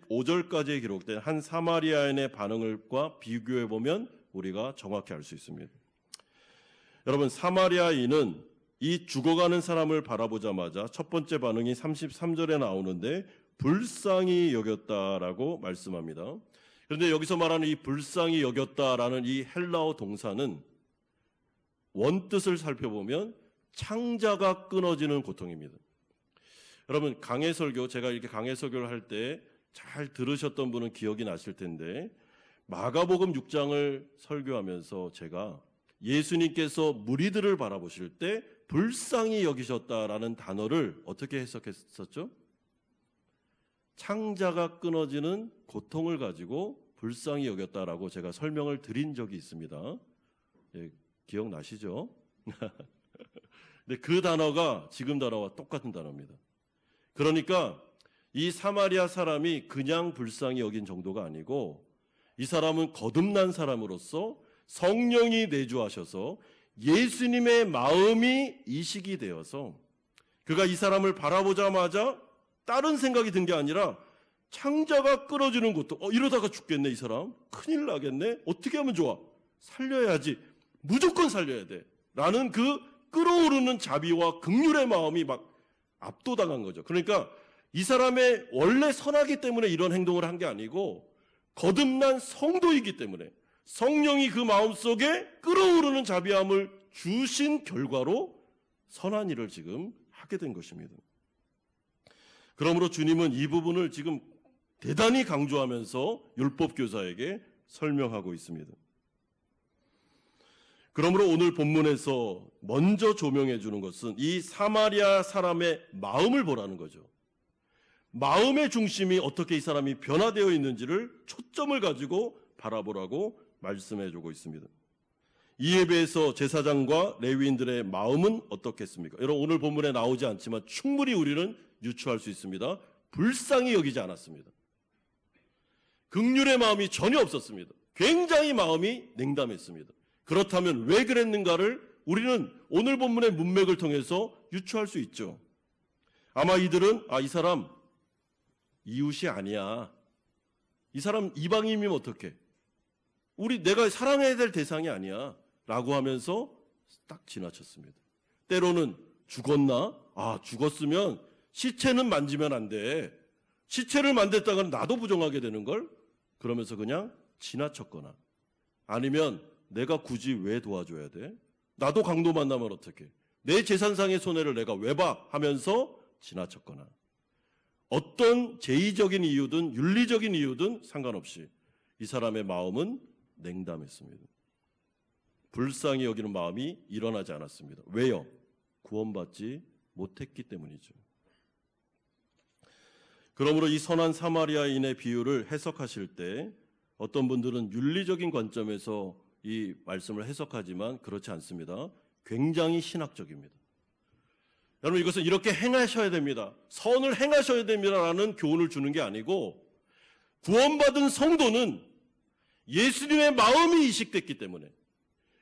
35절까지에 기록된 한 사마리아인의 반응과 비교해보면 우리가 정확히 알 수 있습니다. 여러분 사마리아인은 이 죽어가는 사람을 바라보자마자 첫 번째 반응이 33절에 나오는데 불쌍히 여겼다라고 말씀합니다. 그런데 여기서 말하는 이 불쌍히 여겼다라는 이 헬라어 동사는 원뜻을 살펴보면 창자가 끊어지는 고통입니다. 여러분 강해설교 제가 이렇게 강해설교를 할 때 잘 들으셨던 분은 기억이 나실 텐데 마가복음 6장을 설교하면서 제가 예수님께서 무리들을 바라보실 때 불쌍히 여기셨다라는 단어를 어떻게 해석했었죠? 창자가 끊어지는 고통을 가지고 불쌍히 여겼다라고 제가 설명을 드린 적이 있습니다. 예, 기억나시죠? 근데 그 단어가 지금 단어와 똑같은 단어입니다. 그러니까 이 사마리아 사람이 그냥 불쌍히 여긴 정도가 아니고 이 사람은 거듭난 사람으로서 성령이 내주하셔서 예수님의 마음이 이식이 되어서 그가 이 사람을 바라보자마자 다른 생각이 든 게 아니라 창자가 끊어지는 것도 이러다가 죽겠네 이 사람 큰일 나겠네 어떻게 하면 좋아 살려야지 무조건 살려야 돼 라는 그 끓어오르는 자비와 긍휼의 마음이 막 압도당한 거죠. 그러니까 이 사람의 원래 선하기 때문에 이런 행동을 한 게 아니고 거듭난 성도이기 때문에 성령이 그 마음속에 끓어오르는 자비함을 주신 결과로 선한 일을 지금 하게 된 것입니다. 그러므로 주님은 이 부분을 지금 대단히 강조하면서 율법교사에게 설명하고 있습니다. 그러므로 오늘 본문에서 먼저 조명해 주는 것은 이 사마리아 사람의 마음을 보라는 거죠. 마음의 중심이 어떻게 이 사람이 변화되어 있는지를 초점을 가지고 바라보라고 말씀해 주고 있습니다. 이 예배에서 제사장과 레위인들의 마음은 어떻겠습니까? 여러분 오늘 본문에 나오지 않지만 충분히 우리는 유추할 수 있습니다. 불쌍히 여기지 않았습니다. 긍휼의 마음이 전혀 없었습니다. 굉장히 마음이 냉담했습니다. 그렇다면 왜 그랬는가를 우리는 오늘 본문의 문맥을 통해서 유추할 수 있죠. 아마 이들은 이 사람 이웃이 아니야. 이 사람 이방인이면 어떡해? 내가 사랑해야 될 대상이 아니야. 라고 하면서 딱 지나쳤습니다. 때로는 죽었나? 죽었으면 시체는 만지면 안 돼. 시체를 만졌다가는 나도 부정하게 되는 걸? 그러면서 그냥 지나쳤거나 아니면 내가 굳이 왜 도와줘야 돼? 나도 강도 만나면 어떡해? 내 재산상의 손해를 내가 왜 봐? 하면서 지나쳤거나 어떤 제의적인 이유든 윤리적인 이유든 상관없이 이 사람의 마음은 냉담했습니다. 불쌍히 여기는 마음이 일어나지 않았습니다. 왜요? 구원받지 못했기 때문이죠. 그러므로 이 선한 사마리아인의 비유를 해석하실 때 어떤 분들은 윤리적인 관점에서 이 말씀을 해석하지만 그렇지 않습니다. 굉장히 신학적입니다. 여러분 이것은 이렇게 행하셔야 됩니다. 선을 행하셔야 됩니다라는 교훈을 주는 게 아니고 구원받은 성도는 예수님의 마음이 이식됐기 때문에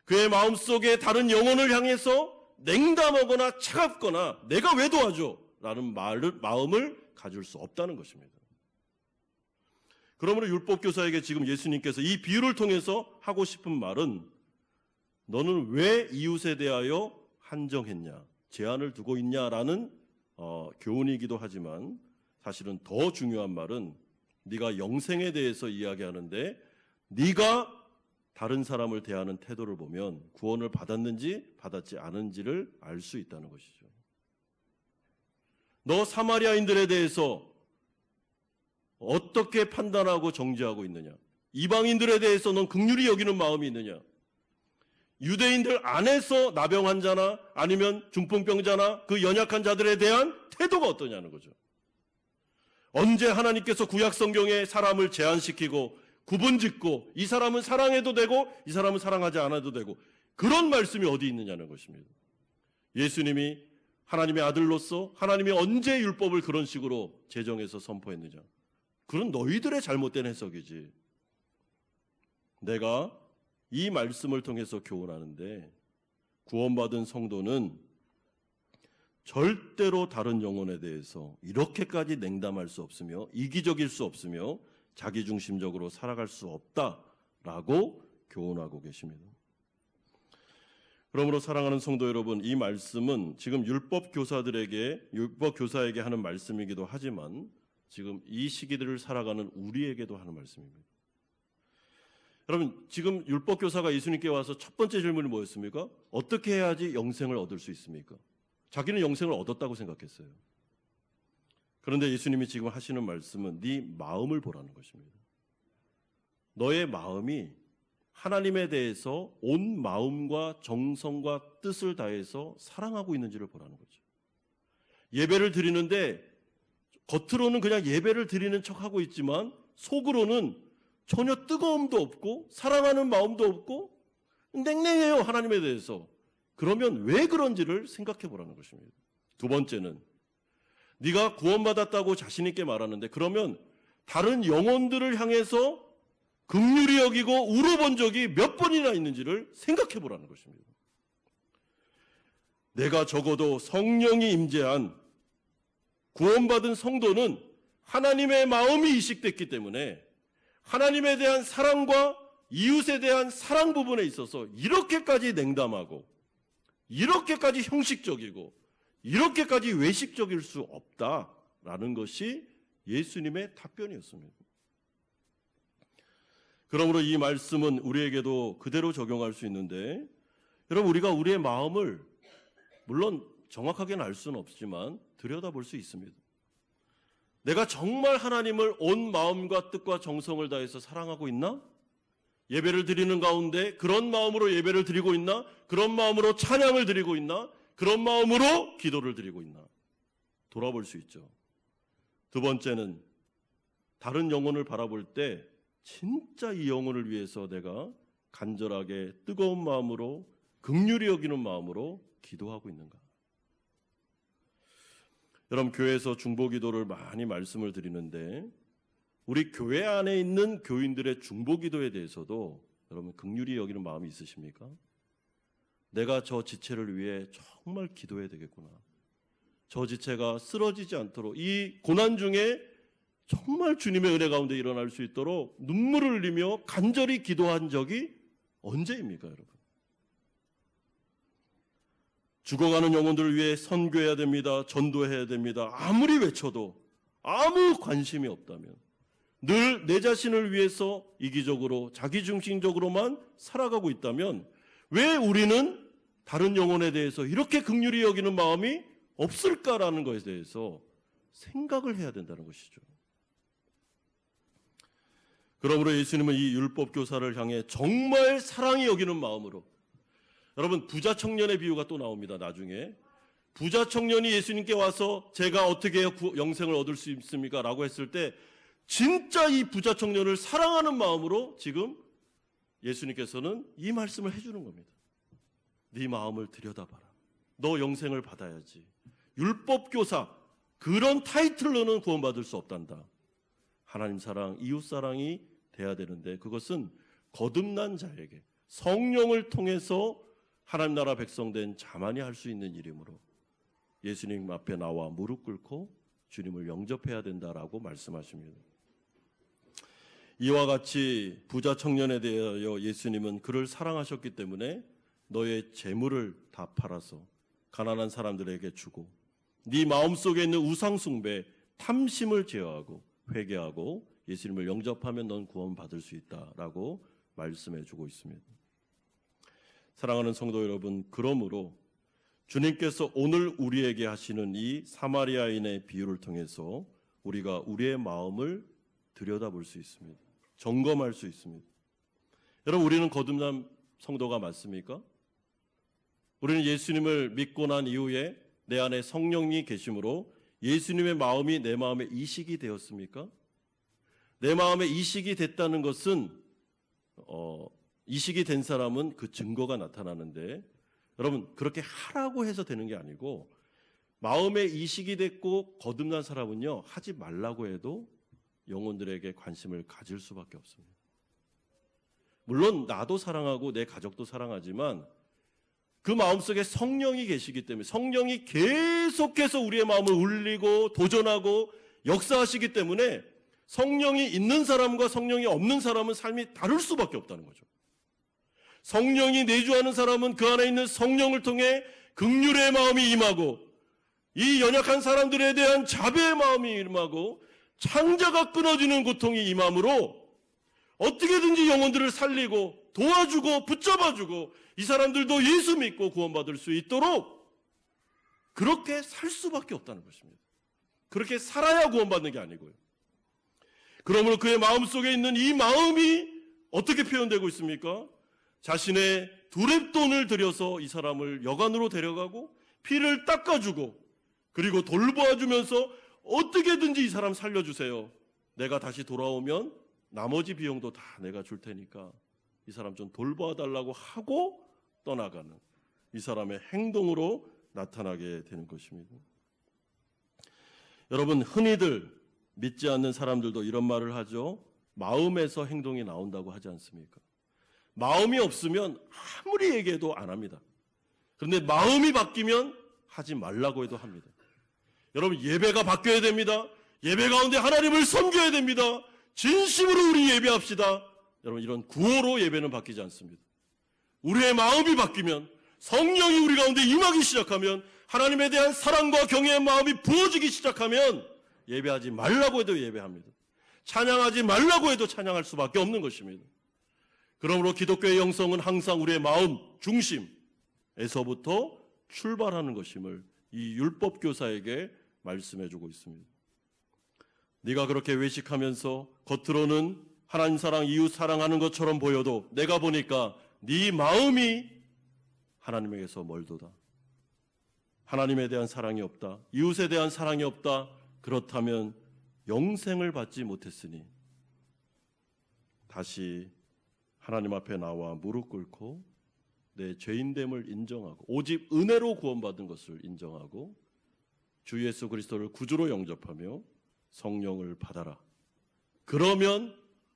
그의 마음속에 다른 영혼을 향해서 냉담하거나 차갑거나 내가 왜 도와줘? 라는 마음을 가질 수 없다는 것입니다. 그러므로 율법교사에게 지금 예수님께서 이 비유를 통해서 하고 싶은 말은 너는 왜 이웃에 대하여 한정했냐? 제한을 두고 있냐라는 교훈이기도 하지만 사실은 더 중요한 말은 네가 영생에 대해서 이야기하는데 네가 다른 사람을 대하는 태도를 보면 구원을 받았는지 받았지 않은지를 알 수 있다는 것이죠. 너 사마리아인들에 대해서 어떻게 판단하고 정죄하고 있느냐? 이방인들에 대해서 넌 긍휼히 여기는 마음이 있느냐? 유대인들 안에서 나병 환자나 아니면 중풍병자나 그 연약한 자들에 대한 태도가 어떠냐는 거죠. 언제 하나님께서 구약 성경에 사람을 제한시키고 구분짓고 이 사람은 사랑해도 되고 이 사람은 사랑하지 않아도 되고 그런 말씀이 어디 있느냐는 것입니다. 예수님이 하나님의 아들로서 하나님이 언제 율법을 그런 식으로 제정해서 선포했느냐? 그건 너희들의 잘못된 해석이지. 내가 이 말씀을 통해서 교훈하는데 구원받은 성도는 절대로 다른 영혼에 대해서 이렇게까지 냉담할 수 없으며 이기적일 수 없으며 자기중심적으로 살아갈 수 없다라고 교훈하고 계십니다. 그러므로 사랑하는 성도 여러분, 이 말씀은 지금 율법교사에게 하는 말씀이기도 하지만 지금 이 시기들을 살아가는 우리에게도 하는 말씀입니다. 여러분, 지금 율법교사가 예수님께 와서 첫 번째 질문이 뭐였습니까? 어떻게 해야지 영생을 얻을 수 있습니까? 자기는 영생을 얻었다고 생각했어요. 그런데 예수님이 지금 하시는 말씀은 네 마음을 보라는 것입니다. 너의 마음이 하나님에 대해서 온 마음과 정성과 뜻을 다해서 사랑하고 있는지를 보라는 거죠. 예배를 드리는데 겉으로는 그냥 예배를 드리는 척하고 있지만 속으로는 전혀 뜨거움도 없고 사랑하는 마음도 없고 냉랭해요, 하나님에 대해서. 그러면 왜 그런지를 생각해 보라는 것입니다. 두 번째는 네가 구원받았다고 자신 있게 말하는데 그러면 다른 영혼들을 향해서 긍휼히 여기고 울어본 적이 몇 번이나 있는지를 생각해 보라는 것입니다. 내가 적어도 성령이 임재한 구원받은 성도는 하나님의 마음이 이식됐기 때문에 하나님에 대한 사랑과 이웃에 대한 사랑 부분에 있어서 이렇게까지 냉담하고 이렇게까지 형식적이고 이렇게까지 외식적일 수 없다라는 것이 예수님의 답변이었습니다. 그러므로 이 말씀은 우리에게도 그대로 적용할 수 있는데, 여러분, 우리가 우리의 마음을 물론 정확하게는 알 수는 없지만 들여다볼 수 있습니다. 내가 정말 하나님을 온 마음과 뜻과 정성을 다해서 사랑하고 있나? 예배를 드리는 가운데 그런 마음으로 예배를 드리고 있나? 그런 마음으로 찬양을 드리고 있나? 그런 마음으로 기도를 드리고 있나? 돌아볼 수 있죠. 두 번째는 다른 영혼을 바라볼 때 진짜 이 영혼을 위해서 내가 간절하게 뜨거운 마음으로, 긍휼히 여기는 마음으로 기도하고 있는가? 여러분, 교회에서 중보기도를 많이 말씀을 드리는데 우리 교회 안에 있는 교인들의 중보기도에 대해서도 여러분 긍휼히 여기는 마음이 있으십니까? 내가 저 지체를 위해 정말 기도해야 되겠구나. 저 지체가 쓰러지지 않도록 이 고난 중에 정말 주님의 은혜 가운데 일어날 수 있도록 눈물을 흘리며 간절히 기도한 적이 언제입니까, 여러분? 죽어가는 영혼들을 위해 선교해야 됩니다. 전도해야 됩니다. 아무리 외쳐도 아무 관심이 없다면, 늘 내 자신을 위해서 이기적으로 자기중심적으로만 살아가고 있다면 왜 우리는 다른 영혼에 대해서 이렇게 긍휼히 여기는 마음이 없을까라는 것에 대해서 생각을 해야 된다는 것이죠. 그러므로 예수님은 이 율법교사를 향해 정말 사랑이 여기는 마음으로, 여러분, 부자 청년의 비유가 또 나옵니다. 나중에 부자 청년이 예수님께 와서 제가 어떻게 해야 영생을 얻을 수 있습니까? 라고 했을 때 진짜 이 부자 청년을 사랑하는 마음으로 지금 예수님께서는 이 말씀을 해주는 겁니다. 네 마음을 들여다봐라. 너 영생을 받아야지. 율법교사, 그런 타이틀로는 구원받을 수 없단다. 하나님 사랑, 이웃 사랑이 돼야 되는데 그것은 거듭난 자에게 성령을 통해서 하나님 나라 백성된 자만이 할 수 있는 일이므로 예수님 앞에 나와 무릎 꿇고 주님을 영접해야 된다라고 말씀하십니다. 이와 같이 부자 청년에 대하여 예수님은 그를 사랑하셨기 때문에 너의 재물을 다 팔아서 가난한 사람들에게 주고 네 마음속에 있는 우상숭배, 탐심을 제어하고 회개하고 예수님을 영접하면 넌 구원받을 수 있다라고 말씀해 주고 있습니다. 사랑하는 성도 여러분, 그러므로 주님께서 오늘 우리에게 하시는 이 사마리아인의 비유를 통해서 우리가 우리의 마음을 들여다볼 수 있습니다. 점검할 수 있습니다. 여러분, 우리는 거듭난 성도가 맞습니까? 우리는 예수님을 믿고 난 이후에 내 안에 성령이 계심으로 예수님의 마음이 내 마음에 이식이 되었습니까? 내 마음에 이식이 됐다는 것은 이식이 된 사람은 그 증거가 나타나는데, 여러분, 그렇게 하라고 해서 되는 게 아니고 마음에 이식이 됐고 거듭난 사람은요, 하지 말라고 해도 영혼들에게 관심을 가질 수밖에 없습니다. 물론 나도 사랑하고 내 가족도 사랑하지만 그 마음속에 성령이 계시기 때문에, 성령이 계속해서 우리의 마음을 울리고 도전하고 역사하시기 때문에 성령이 있는 사람과 성령이 없는 사람은 삶이 다를 수밖에 없다는 거죠. 성령이 내주하는 사람은 그 안에 있는 성령을 통해 긍휼의 마음이 임하고 이 연약한 사람들에 대한 자비의 마음이 임하고 창자가 끊어지는 고통이 임함으로 어떻게든지 영혼들을 살리고 도와주고 붙잡아주고 이 사람들도 예수 믿고 구원받을 수 있도록 그렇게 살 수밖에 없다는 것입니다. 그렇게 살아야 구원받는 게 아니고요. 그러므로 그의 마음속에 있는 이 마음이 어떻게 표현되고 있습니까? 자신의 두렙돈을 들여서 이 사람을 여관으로 데려가고 피를 닦아주고 그리고 돌보아주면서 어떻게든지 이 사람 살려주세요. 내가 다시 돌아오면 나머지 비용도 다 내가 줄 테니까 이 사람 좀 돌봐달라고 하고 떠나가는 이 사람의 행동으로 나타나게 되는 것입니다. 여러분, 흔히들 믿지 않는 사람들도 이런 말을 하죠. 마음에서 행동이 나온다고 하지 않습니까? 마음이 없으면 아무리 얘기해도 안 합니다. 그런데 마음이 바뀌면 하지 말라고 해도 합니다. 여러분, 예배가 바뀌어야 됩니다. 예배 가운데 하나님을 섬겨야 됩니다. 진심으로 우리 예배합시다. 여러분, 이런 구호로 예배는 바뀌지 않습니다. 우리의 마음이 바뀌면, 성령이 우리 가운데 임하기 시작하면 하나님에 대한 사랑과 경외의 마음이 부어지기 시작하면 예배하지 말라고 해도 예배합니다. 찬양하지 말라고 해도 찬양할 수밖에 없는 것입니다. 그러므로 기독교의 영성은 항상 우리의 마음 중심에서부터 출발하는 것임을 이 율법 교사에게 말씀해주고 있습니다. 네가 그렇게 외식하면서 겉으로는 하나님 사랑, 이웃 사랑하는 것처럼 보여도 내가 보니까 네 마음이 하나님에게서 멀도다. 하나님에 대한 사랑이 없다. 이웃에 대한 사랑이 없다. 그렇다면 영생을 받지 못했으니 다시 하나님 앞에 나와 무릎 꿇고 내 죄인됨을 인정하고 오직 은혜로 구원받은 것을 인정하고 주 예수 그리스도를 구주로 영접하며 성령을 받아라. 그러면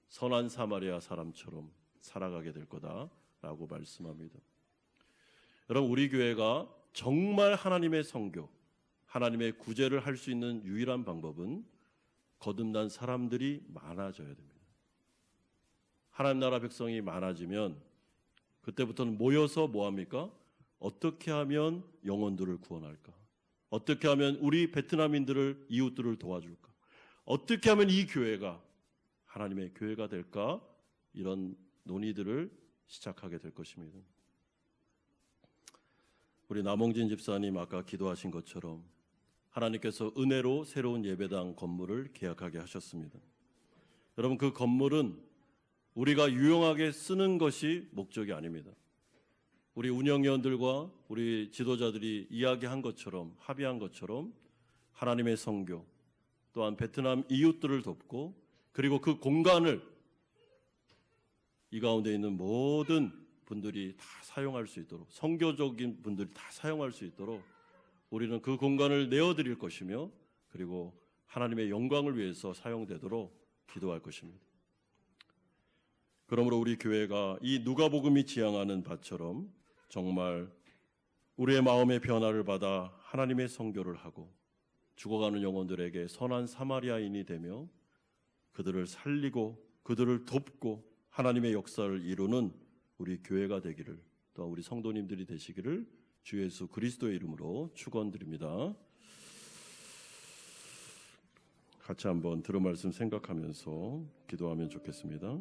선한 사마리아 사람처럼 살아가게 될 거다라고 말씀합니다. 여러분, 우리 교회가 정말 하나님의 성교, 하나님의 구제를 할 수 있는 유일한 방법은 거듭난 사람들이 많아져야 됩니다. 하나님 나라 백성이 많아지면 그때부터는 모여서 뭐합니까? 어떻게 하면 영혼들을 구원할까? 어떻게 하면 우리 베트남인들을, 이웃들을 도와줄까? 어떻게 하면 이 교회가 하나님의 교회가 될까? 이런 논의들을 시작하게 될 것입니다. 우리 남홍진 집사님 아까 기도하신 것처럼 하나님께서 은혜로 새로운 예배당 건물을 계약하게 하셨습니다. 여러분, 그 건물은 우리가 유용하게 쓰는 것이 목적이 아닙니다. 우리 운영위원들과 우리 지도자들이 이야기한 것처럼, 합의한 것처럼 하나님의 성교, 또한 베트남 이웃들을 돕고, 그리고 그 공간을 이 가운데 있는 모든 분들이 다 사용할 수 있도록, 성교적인 분들이 다 사용할 수 있도록 우리는 그 공간을 내어드릴 것이며, 그리고 하나님의 영광을 위해서 사용되도록 기도할 것입니다. 그러므로 우리 교회가 이 누가복음이 지향하는 바처럼 정말 우리의 마음의 변화를 받아 하나님의 성교를 하고 죽어가는 영혼들에게 선한 사마리아인이 되며 그들을 살리고 그들을 돕고 하나님의 역사를 이루는 우리 교회가 되기를, 또 우리 성도님들이 되시기를 주 예수 그리스도의 이름으로 축원드립니다. 같이 한번 들은 말씀 생각하면서 기도하면 좋겠습니다.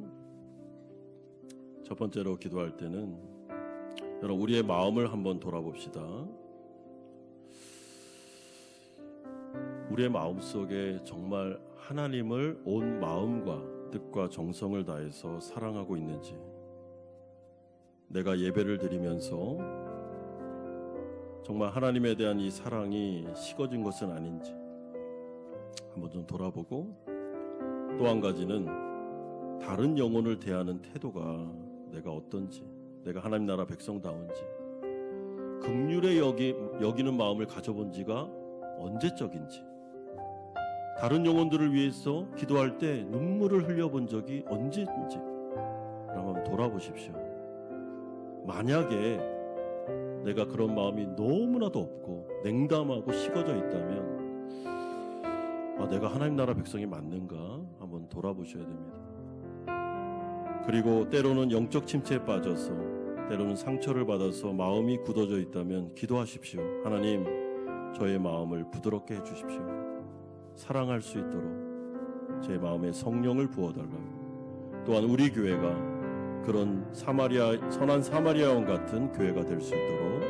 첫 번째로 기도할 때는 여러분, 우리의 마음을 한번 돌아봅시다. 우리의 마음 속에 정말 하나님을 온 마음과 뜻과 정성을 다해서 사랑하고 있는지, 내가 예배를 드리면서 정말 하나님에 대한 이 사랑이 식어진 것은 아닌지 한번 좀 돌아보고, 또 한 가지는 다른 영혼을 대하는 태도가 내가 어떤지, 내가 하나님 나라 백성다운지, 긍휼에 여기는 마음을 가져본 지가 언제적인지, 다른 영혼들을 위해서 기도할 때 눈물을 흘려본 적이 언제인지 한번 돌아보십시오. 만약에 내가 그런 마음이 너무나도 없고 냉담하고 식어져 있다면 내가 하나님 나라 백성이 맞는가 한번 돌아보셔야 됩니다. 그리고 때로는 영적 침체에 빠져서, 때로는 상처를 받아서 마음이 굳어져 있다면 기도하십시오. 하나님, 저의 마음을 부드럽게 해주십시오. 사랑할 수 있도록 제 마음에 성령을 부어달라고. 또한 우리 교회가 그런 선한 사마리아원 같은 교회가 될 수 있도록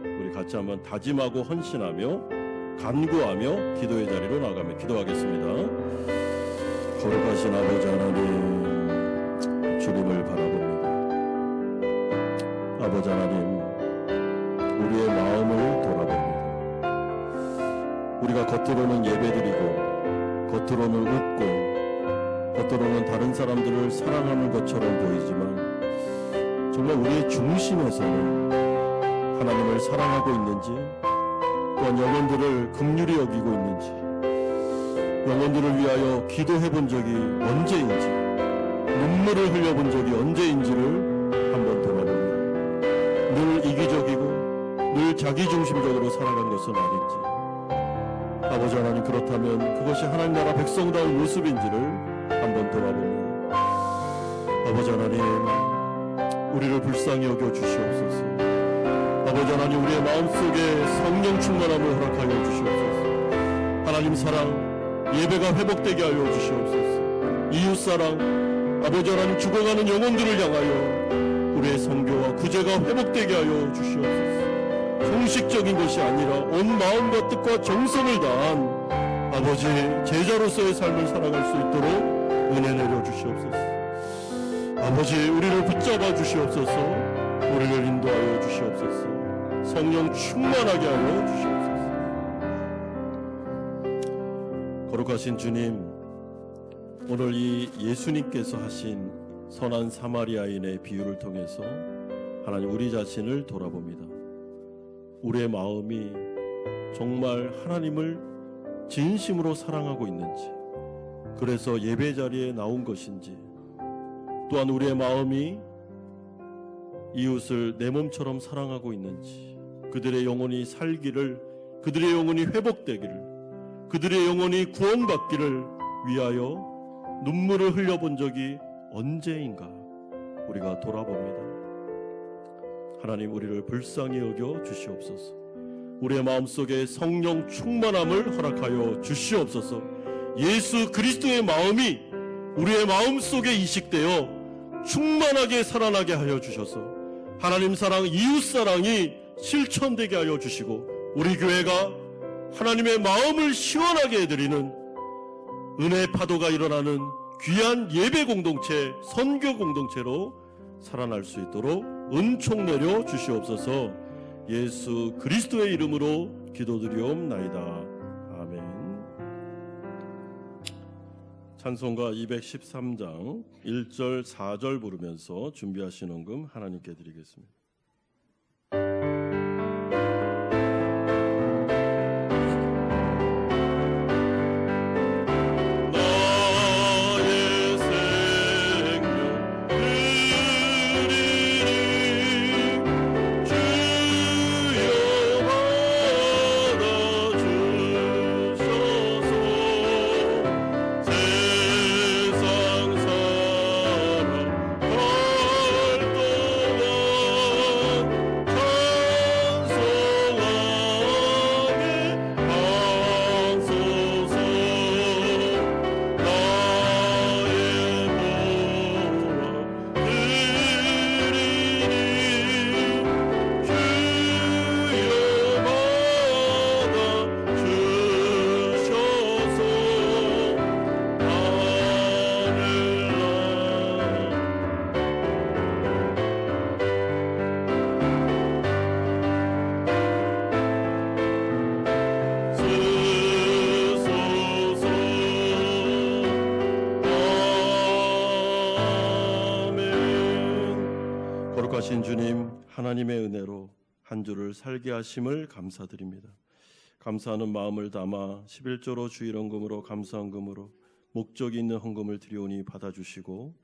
우리 같이 한번 다짐하고 헌신하며 간구하며 기도의 자리로 나가며 기도하겠습니다. 거룩하신 아버지 하나님, 주님을 바라봅니다. 아버지 하나님, 우리의 마음을 돌아봅니다. 우리가 겉으로는 예배드리고 겉으로는 웃고 겉으로는 다른 사람들을 사랑하는 것처럼 보이지만 정말 우리의 중심에서는 하나님을 사랑하고 있는지, 또한 영혼들을 긍휼히 여기고 있는지, 영혼들을 위하여 기도해 본 적이 언제인지, 눈물을 흘려본 적이 언제인지를 한번 돌아봅니다. 늘 이기적이고 늘 자기중심적으로 살아간 것은 아닌지, 아버지 하나님, 그렇다면 그것이 하나님 나라 백성다운 모습인지를 한번 돌아봅니다. 아버지 하나님, 우리를 불쌍히 여겨 주시옵소서. 아버지 하나님, 우리의 마음속에 성령 충만함을 허락하여 주시옵소서. 하나님 사랑, 예배가 회복되게 하여 주시옵소서. 이웃사랑, 아버지 하나님, 죽어가는 영혼들을 향하여 우리의 선교와 구제가 회복되게 하여 주시옵소서. 형식적인 것이 아니라 온 마음과 뜻과 정성을 다한 아버지 제자로서의 삶을 살아갈 수 있도록 은혜 내려 주시옵소서. 아버지, 우리를 붙잡아 주시옵소서. 우리를 인도하여 주시옵소서. 성령 충만하게 하여 주시옵소서. 거룩하신 주님, 오늘 이 예수님께서 하신 선한 사마리아인의 비유를 통해서 하나님, 우리 자신을 돌아봅니다. 우리의 마음이 정말 하나님을 진심으로 사랑하고 있는지, 그래서 예배 자리에 나온 것인지, 또한 우리의 마음이 이웃을 내 몸처럼 사랑하고 있는지, 그들의 영혼이 살기를, 그들의 영혼이 회복되기를, 그들의 영혼이 구원받기를 위하여 눈물을 흘려본 적이 언제인가 우리가 돌아봅니다. 하나님, 우리를 불쌍히 여겨 주시옵소서. 우리의 마음속에 성령 충만함을 허락하여 주시옵소서. 예수 그리스도의 마음이 우리의 마음속에 이식되어 충만하게 살아나게 하여 주셔서 하나님 사랑, 이웃 사랑이 실천되게 하여 주시고, 우리 교회가 하나님의 마음을 시원하게 해드리는 은혜의 파도가 일어나는 귀한 예배 공동체, 선교 공동체로 살아날 수 있도록 은총 내려 주시옵소서. 예수 그리스도의 이름으로 기도드리옵나이다. 아멘. 찬송가 213장 1절 4절 부르면서 준비하신 헌금 하나님께 드리겠습니다. 거룩하신 주님, 하나님의 은혜로 한 주를 살게 하심을 감사드립니다. 감사하는 마음을 담아 11조로 주일헌금으로 감사헌금으로 목적이 있는 헌금을 드리오니 받아주시고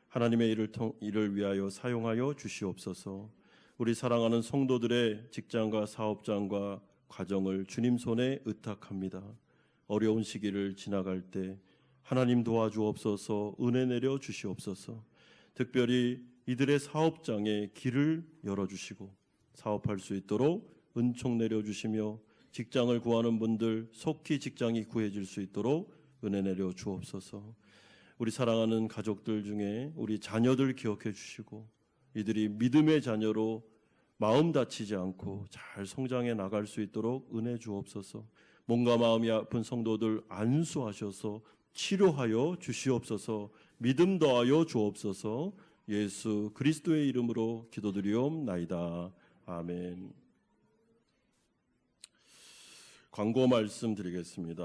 하나님의 일을 위하여 사용하여 주시옵소서. 우리 사랑하는 성도들의 직장과 사업장과 가정을 주님 손에 의탁합니다. 어려운 시기를 지나갈 때 하나님 도와주옵소서. 은혜 내려 주시옵소서. 특별히 이들의 사업장에 길을 열어주시고 사업할 수 있도록 은총 내려주시며 직장을 구하는 분들 속히 직장이 구해질 수 있도록 은혜 내려 주옵소서. 우리 사랑하는 가족들 중에 우리 자녀들 기억해 주시고 이들이 믿음의 자녀로 마음 다치지 않고 잘 성장해 나갈 수 있도록 은혜 주옵소서. 몸과 마음이 아픈 성도들 안수하셔서 치료하여 주시옵소서. 믿음 더하여 주옵소서. 예수 그리스도의 이름으로 기도드리옵나이다. 아멘. 광고 말씀드리겠습니다.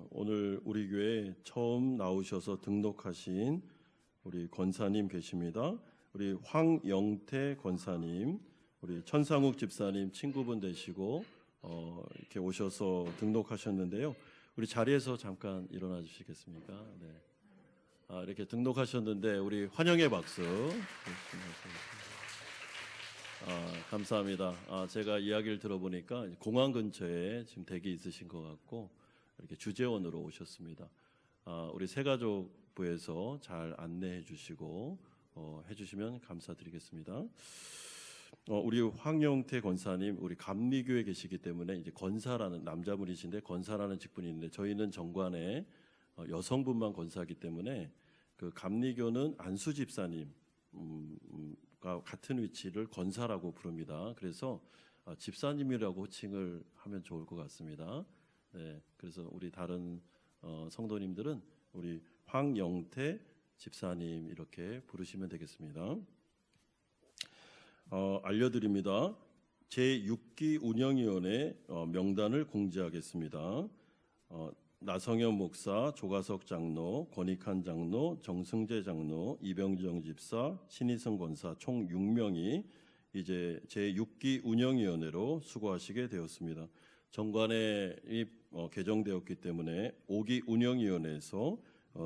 오늘 우리 교회에 처음 나오셔서 등록하신 우리 권사님 계십니다. 우리 황영태 권사님, 우리 천상욱 집사님 친구분 되시고 이렇게 오셔서 등록하셨는데요. 우리 자리에서 잠깐 일어나 주시겠습니까? 네. 이렇게 등록하셨는데 우리 환영의 박수. 감사합니다. 제가 이야기를 들어보니까 공항 근처에 지금 댁이 있으신 것 같고 이렇게 주재원으로 오셨습니다. 우리 새가족부에서 잘 안내해 주시고 해주시면 감사드리겠습니다. 우리 황영태 권사님 우리 감리교에 계시기 때문에 이제 권사라는 남자분이신데 권사라는 직분이 있는데 저희는 정관에 여성분만 권사이기 때문에 그 감리교는 안수 집사님과 같은 위치를 권사라고 부릅니다. 그래서 집사님이라고 호칭을 하면 좋을 것 같습니다. 네, 그래서 우리 다른 성도님들은 우리 황영태 집사님 이렇게 부르시면 되겠습니다. 알려드립니다. 제6기 운영위원회 명단을 공지하겠습니다. 나성현 목사, 조가석 장로, 권익한 장로, 정승재 장로, 이병정 집사, 신희성 권사 총 6명이 이제 제6기 운영위원회로 수고하시게 되었습니다. 정관에 개정되었기 때문에 5기 운영위원회에서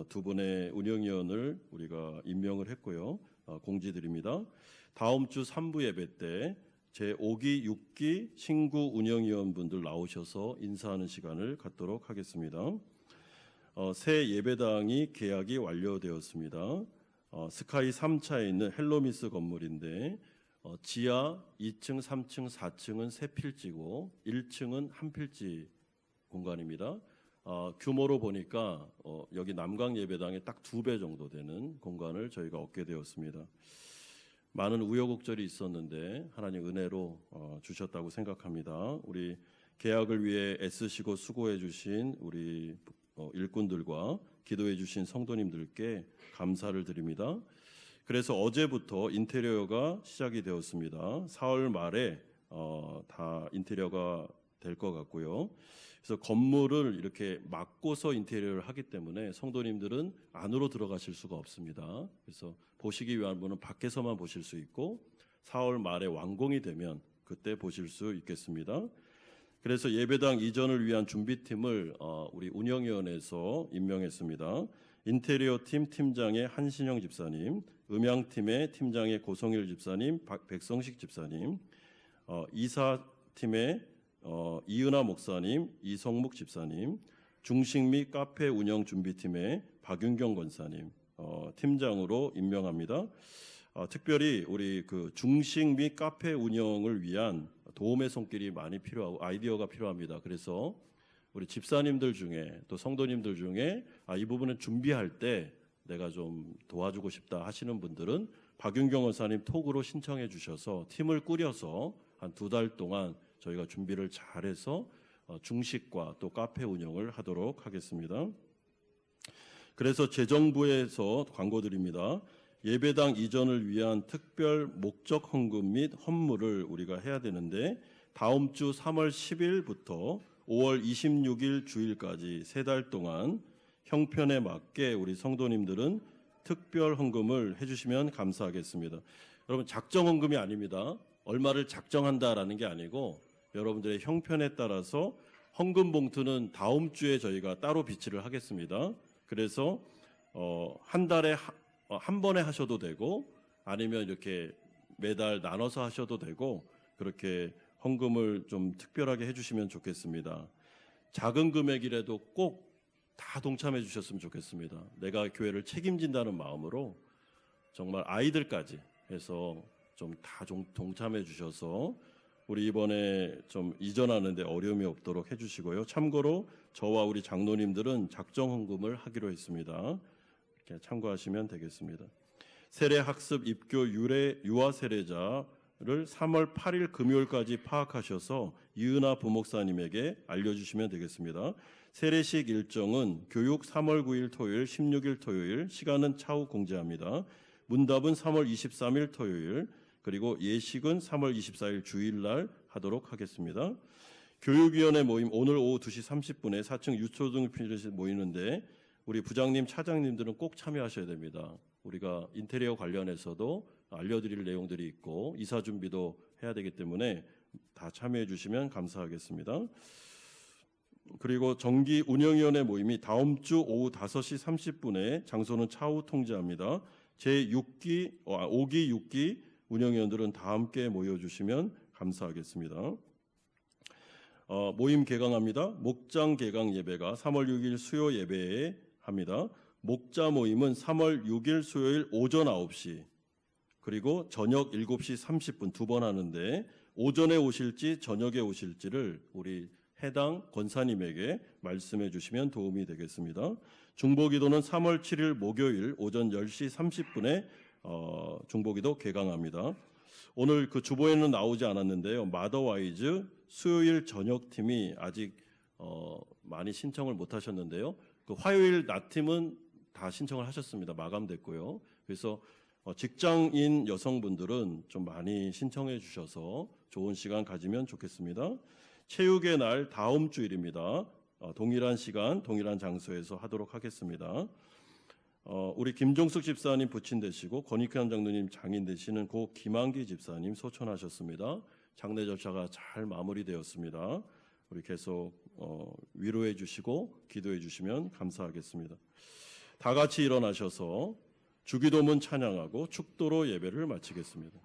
두 분의 운영위원을 우리가 임명을 했고요. 공지드립니다. 다음 주 3부 예배 때 제5기, 6기 신구 운영위원분들 나오셔서 인사하는 시간을 갖도록 하겠습니다. 새 예배당이 계약이 완료되었습니다. 스카이 3차에 있는 헬로미스 건물인데 지하 2층, 3층, 4층은 세 필지고 1층은 한 필지 공간입니다. 규모로 보니까 여기 남강 예배당의 딱 2배 정도 되는 공간을 저희가 얻게 되었습니다. 많은 우여곡절이 있었는데 하나님 은혜로 주셨다고 생각합니다. 우리 계약을 위해 애쓰시고 수고해 주신 우리 일꾼들과 기도해 주신 성도님들께 감사를 드립니다. 그래서 어제부터 인테리어가 시작이 되었습니다. 4월 말에 다 인테리어가 될 것 같고요. 그래서 건물을 이렇게 막고서 인테리어를 하기 때문에 성도님들은 안으로 들어가실 수가 없습니다. 그래서 보시기 위한 분은 밖에서만 보실 수 있고 4월 말에 완공이 되면 그때 보실 수 있겠습니다. 그래서 예배당 이전을 위한 준비팀을 우리 운영위원회에서 임명했습니다. 인테리어 팀 팀장의 한신영 집사님, 음향팀의 팀장의 고성일 집사님, 백성식 집사님, 이사팀의 이은하 목사님, 이성묵 집사님, 중식 및 카페 운영 준비팀의 박윤경 권사님 팀장으로 임명합니다. 특별히 우리 그 중식 및 카페 운영을 위한 도움의 손길이 많이 필요하고 아이디어가 필요합니다. 그래서 우리 집사님들 중에 또 성도님들 중에 이 부분을 준비할 때 내가 좀 도와주고 싶다 하시는 분들은 박윤경 원사님 톡으로 신청해 주셔서 팀을 꾸려서 한 2달 동안 저희가 준비를 잘해서 중식과 또 카페 운영을 하도록 하겠습니다. 그래서 재정부에서 광고 드립니다. 예배당 이전을 위한 특별 목적 헌금 및 헌물을 우리가 해야 되는데 다음 주 3월 10일부터 5월 26일 주일까지 3달 동안 형편에 맞게 우리 성도님들은 특별 헌금을 해주시면 감사하겠습니다. 여러분 작정 헌금이 아닙니다. 얼마를 작정한다라는 게 아니고 여러분들의 형편에 따라서 헌금 봉투는 다음 주에 저희가 따로 비치를 하겠습니다. 그래서 한 달에 한 번에 하셔도 되고 아니면 이렇게 매달 나눠서 하셔도 되고 그렇게 헌금을 좀 특별하게 해주시면 좋겠습니다. 작은 금액이라도 꼭 다 동참해 주셨으면 좋겠습니다. 내가 교회를 책임진다는 마음으로 정말 아이들까지 해서 좀 다 동참해 주셔서 우리 이번에 좀 이전하는데 어려움이 없도록 해주시고요. 참고로 저와 우리 장로님들은 작정 헌금을 하기로 했습니다. 이렇게 참고하시면 되겠습니다. 세례 학습 입교 유아 세례자를 3월 8일 금요일까지 파악하셔서 이은하 부목사님에게 알려주시면 되겠습니다. 세례식 일정은 교육 3월 9일 토요일, 16일 토요일, 시간은 차후 공지합니다. 문답은 3월 23일 토요일, 그리고 예식은 3월 24일 주일날 하도록 하겠습니다. 교육위원회 모임 오늘 오후 2시 30분에 4층 유초등필에서 모이는데 우리 부장님, 차장님들은 꼭 참여하셔야 됩니다. 우리가 인테리어 관련해서도 알려드릴 내용들이 있고 이사 준비도 해야 되기 때문에 다 참여해 주시면 감사하겠습니다. 그리고 정기 운영위원회 모임이 다음 주 오후 5시 30분에 장소는 차후 통지합니다. 제5기, 6기 운영위원들은 다 함께 모여주시면 감사하겠습니다. 모임 개강합니다. 목장 개강 예배가 3월 6일 수요 예배에 합니다. 목자 모임은 3월 6일 수요일 오전 9시 그리고 저녁 7시 30분 2번 하는데 오전에 오실지 저녁에 오실지를 우리 해당 권사님에게 말씀해 주시면 도움이 되겠습니다. 중보기도는 3월 7일 목요일 오전 10시 30분에 중보기도 개강합니다. 오늘 그 주보에는 나오지 않았는데요. 마더와이즈 수요일 저녁팀이 아직 많이 신청을 못 하셨는데요. 그 화요일 낮팀은 다 신청을 하셨습니다. 마감됐고요. 그래서 직장인 여성분들은 좀 많이 신청해 주셔서 좋은 시간 가지면 좋겠습니다. 체육의 날 다음 주일입니다. 동일한 시간, 동일한 장소에서 하도록 하겠습니다. 우리 김종숙 집사님 부친 되시고 권익환 장로님 장인 되시는 고 김한기 집사님 소천하셨습니다. 장례 절차가 잘 마무리되었습니다. 우리 계속 위로해 주시고 기도해 주시면 감사하겠습니다. 다 같이 일어나셔서 주기도문 찬양하고 축도로 예배를 마치겠습니다.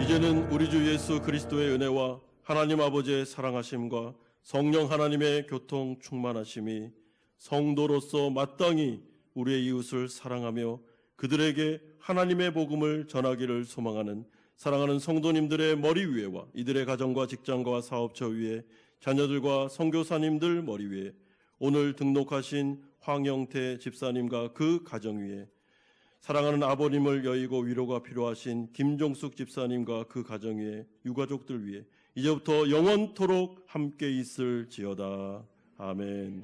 이제는 우리 주 예수 그리스도의 은혜와 하나님 아버지의 사랑하심과 성령 하나님의 교통 충만하심이 성도로서 마땅히 우리의 이웃을 사랑하며 그들에게 하나님의 복음을 전하기를 소망하는 사랑하는 성도님들의 머리 위에와 이들의 가정과 직장과 사업처 위에 자녀들과 선교사님들 머리 위에 오늘 등록하신 황영태 집사님과 그 가정 위에 사랑하는 아버님을 여의고 위로가 필요하신 김종숙 집사님과 그 가정 위에 유가족들 위에 이제부터 영원토록 함께 있을지어다. 아멘.